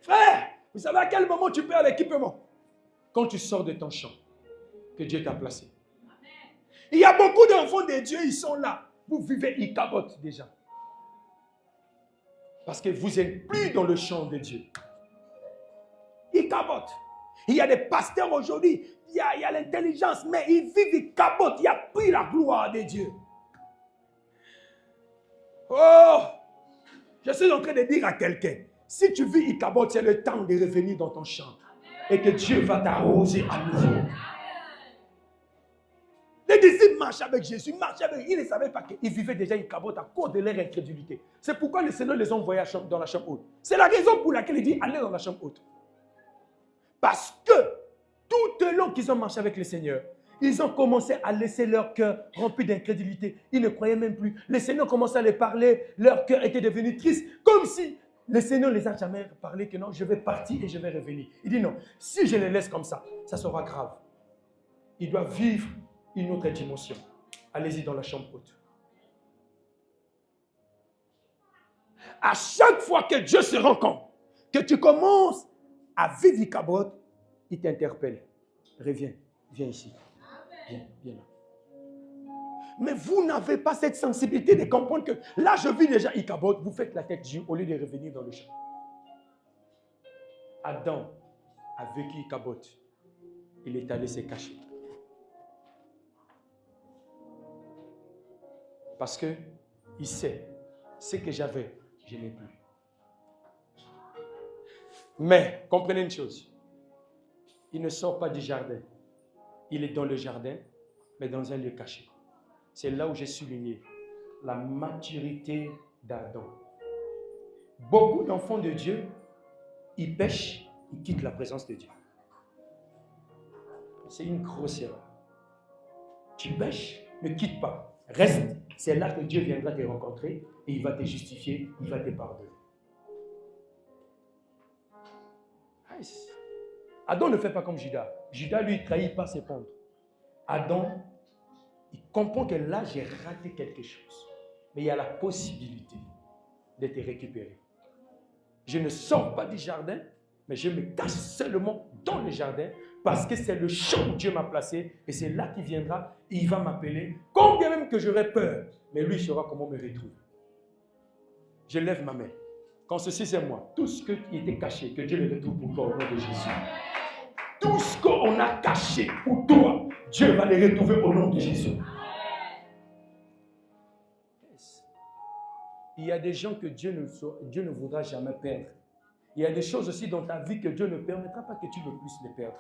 Frère, vous savez à quel moment tu perds l'équipement? Quand tu sors de ton champ que Dieu t'a placé. Il y a beaucoup d'enfants de Dieu, ils sont là. Vous vivez, ils cabotent déjà. Parce que vous n'êtes plus dans le champ de Dieu. Ils cabotent. Il y a des pasteurs aujourd'hui, il y a l'intelligence, mais ils vivent, ils cabotent. Il n'y a plus la gloire de Dieu. Oh! Je suis en train de dire à quelqu'un, si tu vis, il cabote, c'est le temps de revenir dans ton champ. Et que Dieu va t'arroser à nouveau. Les disciples marchaient avec Jésus, ils ne savaient pas qu'ils vivaient déjà une cabote à cause de leur incrédulité. C'est pourquoi le Seigneur les a envoyés dans la chambre haute. C'est la raison pour laquelle il dit, allez dans la chambre haute. Parce que tout le long qu'ils ont marché avec le Seigneur, ils ont commencé à laisser leur cœur rempli d'incrédulité. Ils ne croyaient même plus. Le Seigneur commençait à les parler, leur cœur était devenu triste, comme si le Seigneur ne les a jamais parlé que non, je vais partir et je vais revenir. Il dit non, si je les laisse comme ça sera grave. Ils doivent vivre une autre dimension. Allez-y dans la chambre haute. À chaque fois que Dieu se rend compte que tu commences à vivre une cabote, il t'interpelle. Reviens, viens ici. Viens là. Mais vous n'avez pas cette sensibilité de comprendre que là, je vis déjà une cabote, vous faites la tête dure au lieu de revenir dans le champ. Adam a vécu une cabote. Il est allé se cacher. Parce qu'il sait Ce que j'avais, je n'ai plus. Mais, comprenez une chose. Il ne sort pas du jardin. Il est dans le jardin, mais dans un lieu caché. C'est là où j'ai souligné la maturité d'Adam. Beaucoup d'enfants de Dieu, ils pêchent, ils quittent la présence de Dieu. C'est une grosse erreur. Tu pêches, ne quitte pas. Reste. C'est là que Dieu viendra te rencontrer et il va te justifier, il va te pardonner. Adam ne fait pas comme Judas. Judas, lui, trahit pas ses pondres. Adam, il comprend que là, j'ai raté quelque chose. Mais il y a la possibilité de te récupérer. Je ne sors pas du jardin, mais je me cache seulement dans le jardin parce que c'est le champ où Dieu m'a placé et c'est là qu'il viendra et il va m'appeler. Combien même que j'aurai peur, mais lui saura comment me retrouver. Je lève ma main. Quand ceci c'est moi, tout ce qui était caché, que Dieu le retrouve pour toi au nom de Jésus. Tout ce qu'on a caché pour toi, Dieu va le retrouver au nom de Jésus. Il y a des gens que Dieu ne voudra jamais perdre. Il y a des choses aussi dans ta vie que Dieu ne permettra pas que tu ne puisses les perdre.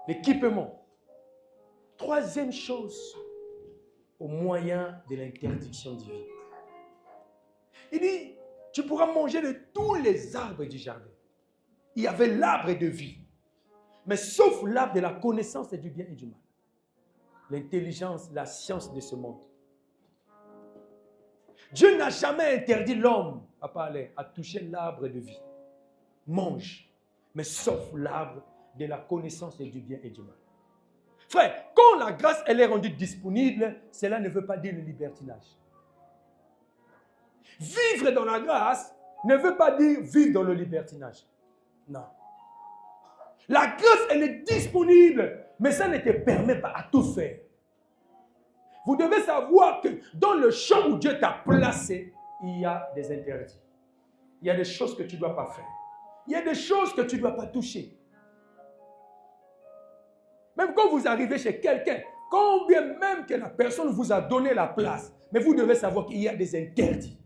L'équipement. Troisième chose, au moyen de l'interdiction divine. Il dit, tu pourras manger de tous les arbres du jardin. Il y avait l'arbre de vie, mais sauf l'arbre de la connaissance du bien et du mal. L'intelligence, la science de ce monde. Dieu n'a jamais interdit l'homme à parler, à toucher l'arbre de vie. Mange, mais sauf l'arbre de la connaissance du bien et du mal. Frère, quand la grâce elle est rendue disponible, cela ne veut pas dire le libertinage. Vivre dans la grâce ne veut pas dire vivre dans le libertinage. Non. La grâce, elle est disponible, mais ça ne te permet pas à tout faire. Vous devez savoir que dans le champ où Dieu t'a placé, il y a des interdits. Il y a des choses que tu ne dois pas faire. Il y a des choses que tu ne dois pas toucher. Même quand vous arrivez chez quelqu'un, combien même que la personne vous a donné la place, mais vous devez savoir qu'il y a des interdits.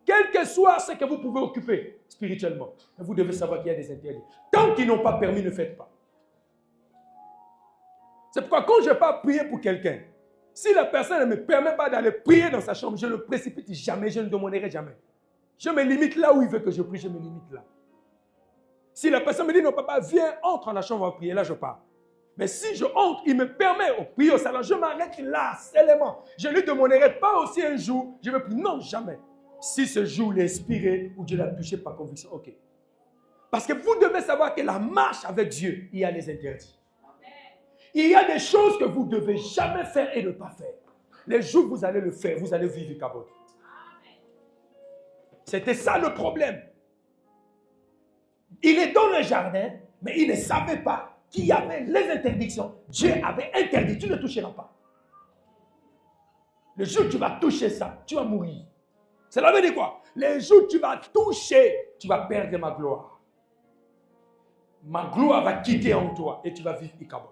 Quel que soit ce que vous pouvez occuper spirituellement, vous devez savoir qu'il y a des interdits. Tant qu'ils n'ont pas permis, ne faites pas. C'est pourquoi quand je ne vais pas prier pour quelqu'un, si la personne ne me permet pas d'aller prier dans sa chambre, je ne le précipite jamais, je ne demanderai jamais. Je me limite là où il veut que je prie, je me limite là. Si la personne me dit, non papa, viens, entre dans la chambre, on va prier, là je pars. Mais si je entre, il me permet de prier au salon, je m'arrête là, seulement. Je ne lui demanderai pas aussi un jour, je vais prier, non, jamais. Si ce jour l'est inspiré ou Dieu l'a touché par conviction, ok. Parce que vous devez savoir que la marche avec Dieu, il y a les interdits. Il y a des choses que vous ne devez jamais faire et ne pas faire. Les jours où vous allez le faire, vous allez vivre Kabod. C'était ça le problème. Il est dans le jardin, mais il ne savait pas qu'il y avait les interdictions. Dieu avait interdit, tu ne toucheras pas. Le jour où tu vas toucher ça, tu vas mourir. Cela veut dire quoi? Les jours où tu vas toucher, tu vas perdre ma gloire. Ma gloire va quitter en toi et tu vas vivre Ikabod.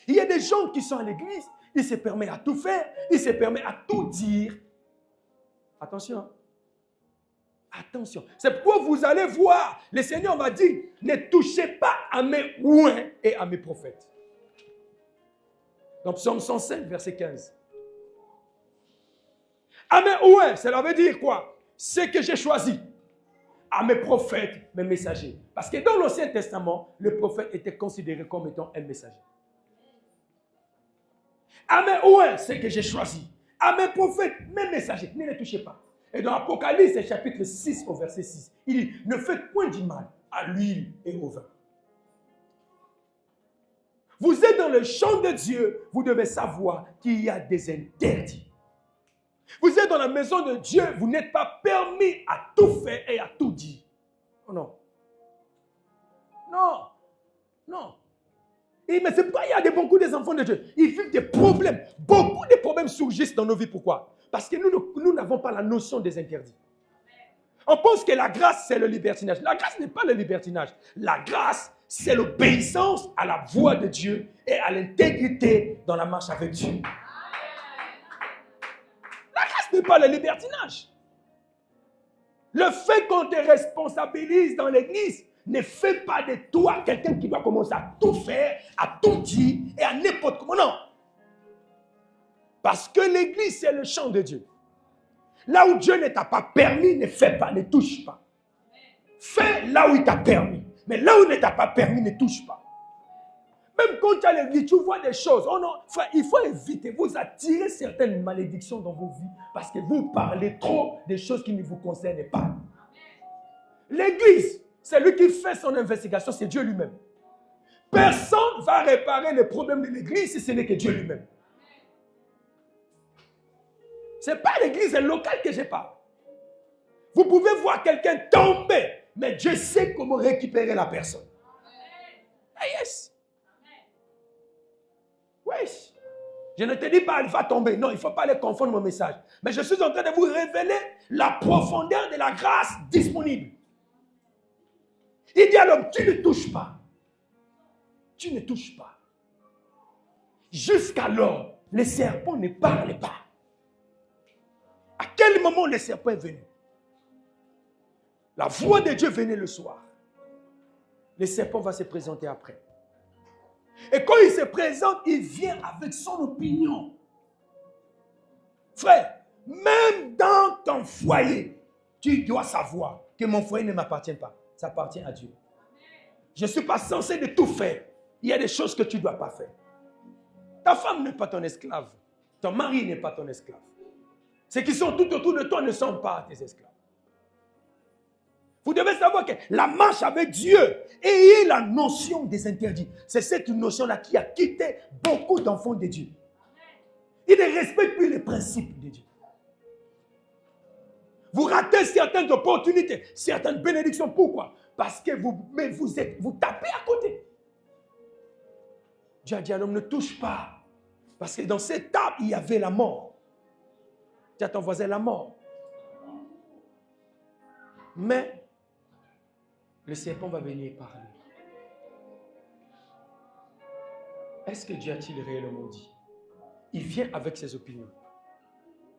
Il y a des gens qui sont à l'église, ils se permettent à tout faire, ils se permettent à tout dire. Attention. Attention. C'est pourquoi vous allez voir, le Seigneur m'a dit, ne touchez pas à mes ouins et à mes prophètes. Dans Psaume 105, verset 15. À mes ouins, cela veut dire quoi? Ce que j'ai choisi. À mes prophètes, mes messagers. Parce que dans l'Ancien Testament, le prophète était considéré comme étant un messager. À mes ouins, ce que j'ai choisi. À mes prophètes, mes messagers, ne les touchez pas. Et dans Apocalypse, chapitre 6, au verset 6, il dit, ne faites point du mal à l'huile et au vin. Vous êtes dans le champ de Dieu, vous devez savoir qu'il y a des interdits. Vous êtes dans la maison de Dieu, vous n'êtes pas permis à tout faire et à tout dire. Oh non. Non. Non. Et mais c'est pourquoi il y a beaucoup des enfants de Dieu. Ils vivent des problèmes. Beaucoup de problèmes surgissent dans nos vies. Pourquoi? Parce que nous n'avons pas la notion des interdits. On pense que la grâce, c'est le libertinage. La grâce n'est pas le libertinage. La grâce, c'est l'obéissance à la voix de Dieu et à l'intégrité dans la marche avec Dieu. suffit pas le libertinage. Le fait qu'on te responsabilise dans l'église ne fait pas de toi quelqu'un qui doit commencer à tout faire, à tout dire et à n'importe comment. Non. Parce que l'église, c'est le champ de Dieu. Là où Dieu ne t'a pas permis, ne fais pas, ne touche pas. Fais là où il t'a permis. Mais là où il ne t'a pas permis, ne touche pas. Même quand tu as l'église, tu vois des choses. Oh non, frère, il faut éviter. Vous attirez certaines malédictions dans vos vies parce que vous parlez trop des choses qui ne vous concernent pas. L'église, c'est lui qui fait son investigation, c'est Dieu lui-même. Personne ne va réparer les problèmes de l'église si ce n'est que Dieu lui-même. Ce n'est pas l'église locale que je parle. Vous pouvez voir quelqu'un tomber, mais Dieu sait comment récupérer la personne. Ah yes. Oui. Je ne te dis pas, il va tomber. Non, il ne faut pas aller confondre mon message. Mais je suis en train de vous révéler la profondeur de la grâce disponible. Il dit à l'homme, tu ne touches pas. Tu ne touches pas. Jusqu'alors, le serpent ne parle pas. À quel moment le serpent est venu? La voix de Dieu venait le soir. Le serpent va se présenter après. Et quand il se présente, il vient avec son opinion. Frère, même dans ton foyer, tu dois savoir que mon foyer ne m'appartient pas. Ça appartient à Dieu. Je ne suis pas censé de tout faire. Il y a des choses que tu ne dois pas faire. Ta femme n'est pas ton esclave. Ton mari n'est pas ton esclave. Ceux qui sont tout autour de toi ne sont pas tes esclaves. Vous devez savoir que la marche avec Dieu et la notion des interdits, c'est cette notion-là qui a quitté beaucoup d'enfants de Dieu. Ils ne respectent plus les principes de Dieu. Vous ratez certaines opportunités, certaines bénédictions. Pourquoi? Parce que vous tapez à côté. Dieu a dit à l'homme, ne touche pas. Parce que dans cette table, il y avait la mort. Tu as ton voisin la mort. Mais le serpent va venir parler. Est-ce que Dieu a-t-il réellement dit? Il vient avec ses opinions.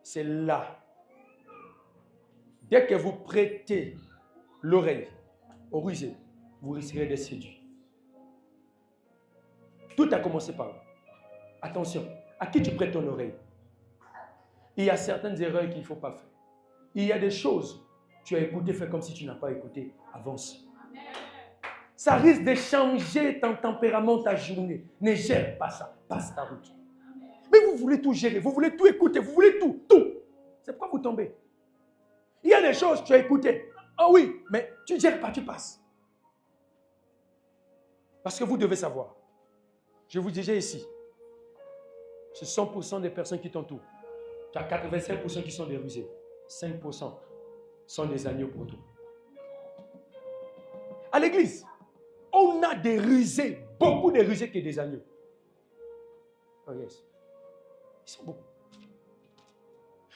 C'est là. Dès que vous prêtez l'oreille au rusé, vous risquerez d'être séduit. Tout a commencé par là. Attention, à qui tu prêtes ton oreille? Il y a certaines erreurs qu'il ne faut pas faire. Il y a des choses, tu as écouté, fais comme si tu n'as pas écouté, avance. Ça risque de changer ton tempérament, ta journée. Ne gère pas ça, passe ta route. Mais vous voulez tout gérer, vous voulez tout écouter, vous voulez tout. C'est pourquoi vous tombez. Il y a des choses, tu as écouté. Ah oui, mais tu ne gères pas, tu passes. Parce que vous devez savoir, je vous disais ici, c'est 100% des personnes qui t'entourent. Tu as 85% qui sont des rusés. 5% sont des agneaux pour toi. À l'église, on a des rusés, beaucoup de rusés que des agneaux. Oh yes. Ils sont beaucoup.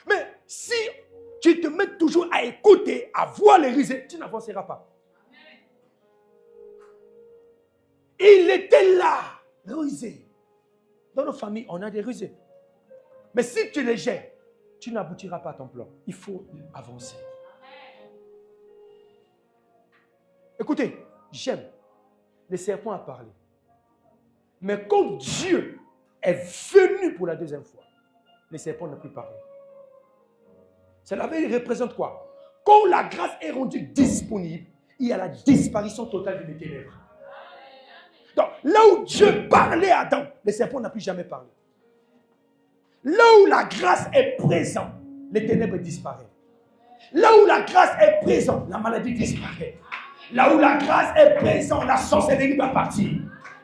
Mais si tu te mets toujours à écouter, à voir les rusés, tu n'avanceras pas. Il était là, rusé. Dans nos familles, on a des rusés. Mais si tu les gères, tu n'aboutiras pas à ton plan. Il faut avancer. Écoutez, j'aime. Le serpent a parlé. Mais quand Dieu est venu pour la deuxième fois, le serpent n'a plus parlé. Cela représente quoi? Quand la grâce est rendue disponible, il y a la disparition totale des ténèbres. Donc, là où Dieu parlait à Adam, le serpent n'a plus jamais parlé. Là où la grâce est présente, les ténèbres disparaissent. Là où la grâce est présente, la maladie disparaît. Là où la grâce est présente, la sorcellerie va partir.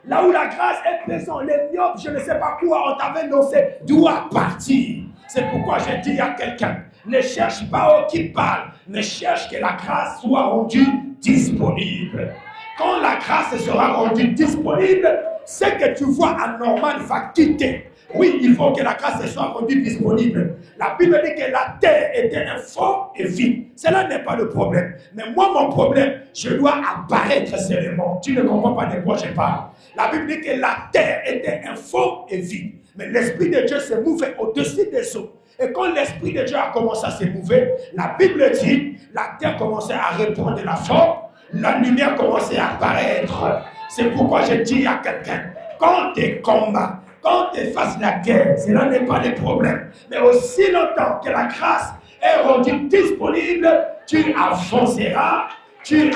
Là où la grâce est présente, les myopes, je ne sais pas quoi, on t'avait annoncé, doit partir. C'est pourquoi j'ai dit à quelqu'un, ne cherche pas qui parle, mais cherche que la grâce soit rendue disponible. Quand la grâce sera rendue disponible, ce que tu vois anormal va quitter. Oui, il faut que la grâce soit rendue disponible. La Bible dit que la terre était informe et vide. Cela n'est pas le problème. Mais moi, mon problème, je dois apparaître seulement. Tu ne comprends pas de quoi je parle. La Bible dit que la terre était informe et vide. Mais l'Esprit de Dieu se mouvait au-dessus des eaux. Et quand l'Esprit de Dieu a commencé à se mouver, la Bible dit, la terre commençait à reprendre de la forme, la lumière commençait à apparaître. C'est pourquoi je dis à quelqu'un, quand tu combats, quand tu fasses la guerre, cela n'est pas le problème. Mais aussi longtemps que la grâce est rendue disponible, tu avanceras, tu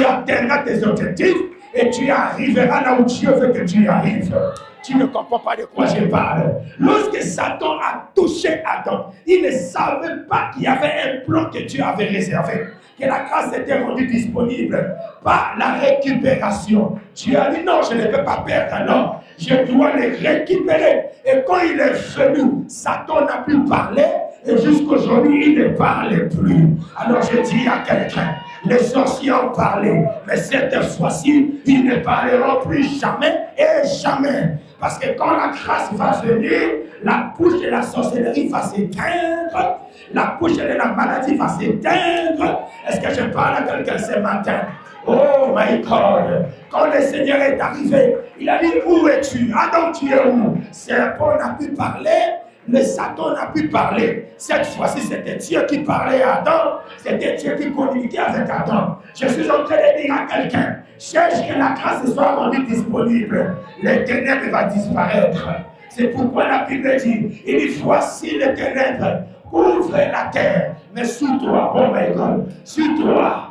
atteindras tes objectifs et tu arriveras là où Dieu veut que tu arrives. Tu ne comprends pas de quoi je parle. Lorsque Satan a touché Adam, il ne savait pas qu'il y avait un plan que Dieu avait réservé, que la grâce était rendue disponible par la récupération. Dieu a dit non, je ne peux pas perdre l'homme, je dois les récupérer. Et quand il est venu, Satan n'a pu parler et jusqu'aujourd'hui il ne parle plus. Alors je dis à quelqu'un, les sorciers ont parlé, mais cette fois-ci, ils ne parleront plus jamais et jamais. Parce que quand la grâce va venir, la bouche de la sorcellerie va s'éteindre, la bouche de la maladie va s'éteindre. Est-ce que je parle à quelqu'un ce matin? Oh my God! Quand le Seigneur est arrivé, il a dit, où es-tu? Adam, tu es où? Serpent n'a pu parler, le Satan n'a pu parler. Cette fois-ci, c'était Dieu qui parlait à Adam, c'était Dieu qui communiquait avec Adam. Je suis en train de dire à quelqu'un, cherche que la grâce soit rendue disponible. Les ténèbres vont disparaître. C'est pourquoi la Bible dit, il dit, voici les ténèbres, couvre la terre, mais sous toi, oh my God, sous toi,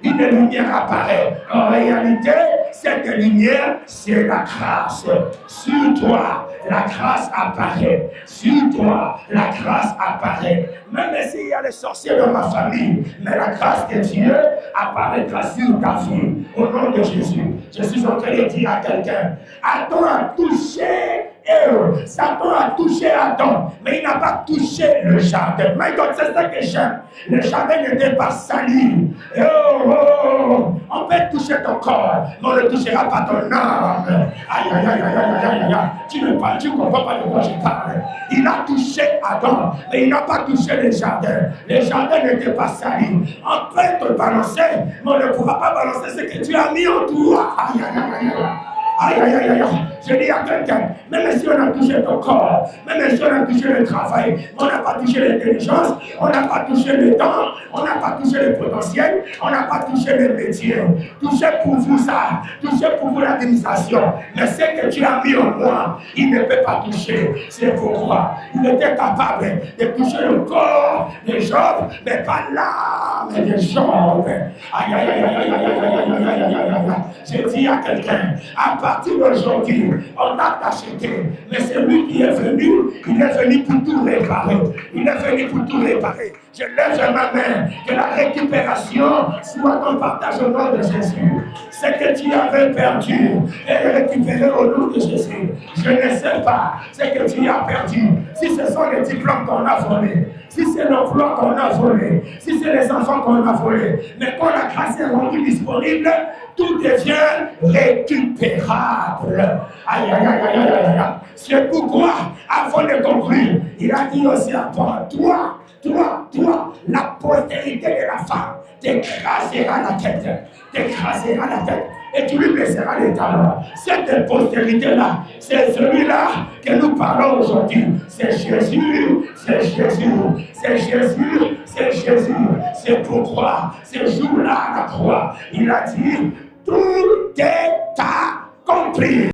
une lumière apparaît. En réalité, cette lumière, c'est la grâce. Sur toi, la grâce apparaît. Sur toi, la grâce apparaît. Même s'il y a les sorciers dans ma famille, mais la grâce de Dieu apparaîtra sur ta vie. Au nom de Jésus, je suis en train de dire à quelqu'un, Adam a touché Satan a touché Adam, mais il n'a pas touché le jardin. My God, c'est ça que j'aime. Le jardin n'était pas sali. On peut toucher ton corps, mais on ne touchera pas ton âme. Aïe. Tu ne comprends pas de quoi je parle. Il a touché Adam, mais il n'a pas touché le jardin. Le jardin n'était pas sali. On peut te balancer, mais on ne pourra pas balancer ce que tu as mis en toi. Aïe. Je dis à quelqu'un, même si on a touché ton corps, même si on a touché le travail, on n'a pas touché l'intelligence, on n'a pas touché le temps, on n'a pas touché le potentiel, on n'a pas touché le métier. Touché pour vous ça, touché pour vous l'administration. Mais ce que tu as mis en moi, il ne peut pas toucher. C'est pourquoi il était capable de toucher le corps des Job, mais pas l'âme des Job. Aïe. Je dis à quelqu'un, à partir d'aujourd'hui, on a acheté, mais c'est lui qui est venu, il est venu pour tout réparer. Je lève ma main, que la récupération soit en partage au nom de Jésus. Ce que tu avais perdu est récupéré au nom de Jésus. Je ne sais pas ce que tu as perdu. Si ce sont les diplômes qu'on a volés, si c'est l'emploi qu'on a volé, si c'est les enfants qu'on a volés, mais quand la grâce est rendue disponible, tout devient récupérable. Aïe. C'est pourquoi, avant de conclure, il a dit au serpent, toi, la postérité de la femme, t'écrasera la tête, et tu lui blesseras les talons. Cette postérité-là, c'est celui-là que nous parlons aujourd'hui. C'est Jésus. C'est pourquoi, ce jour-là à la croix, il a dit, tout est accompli.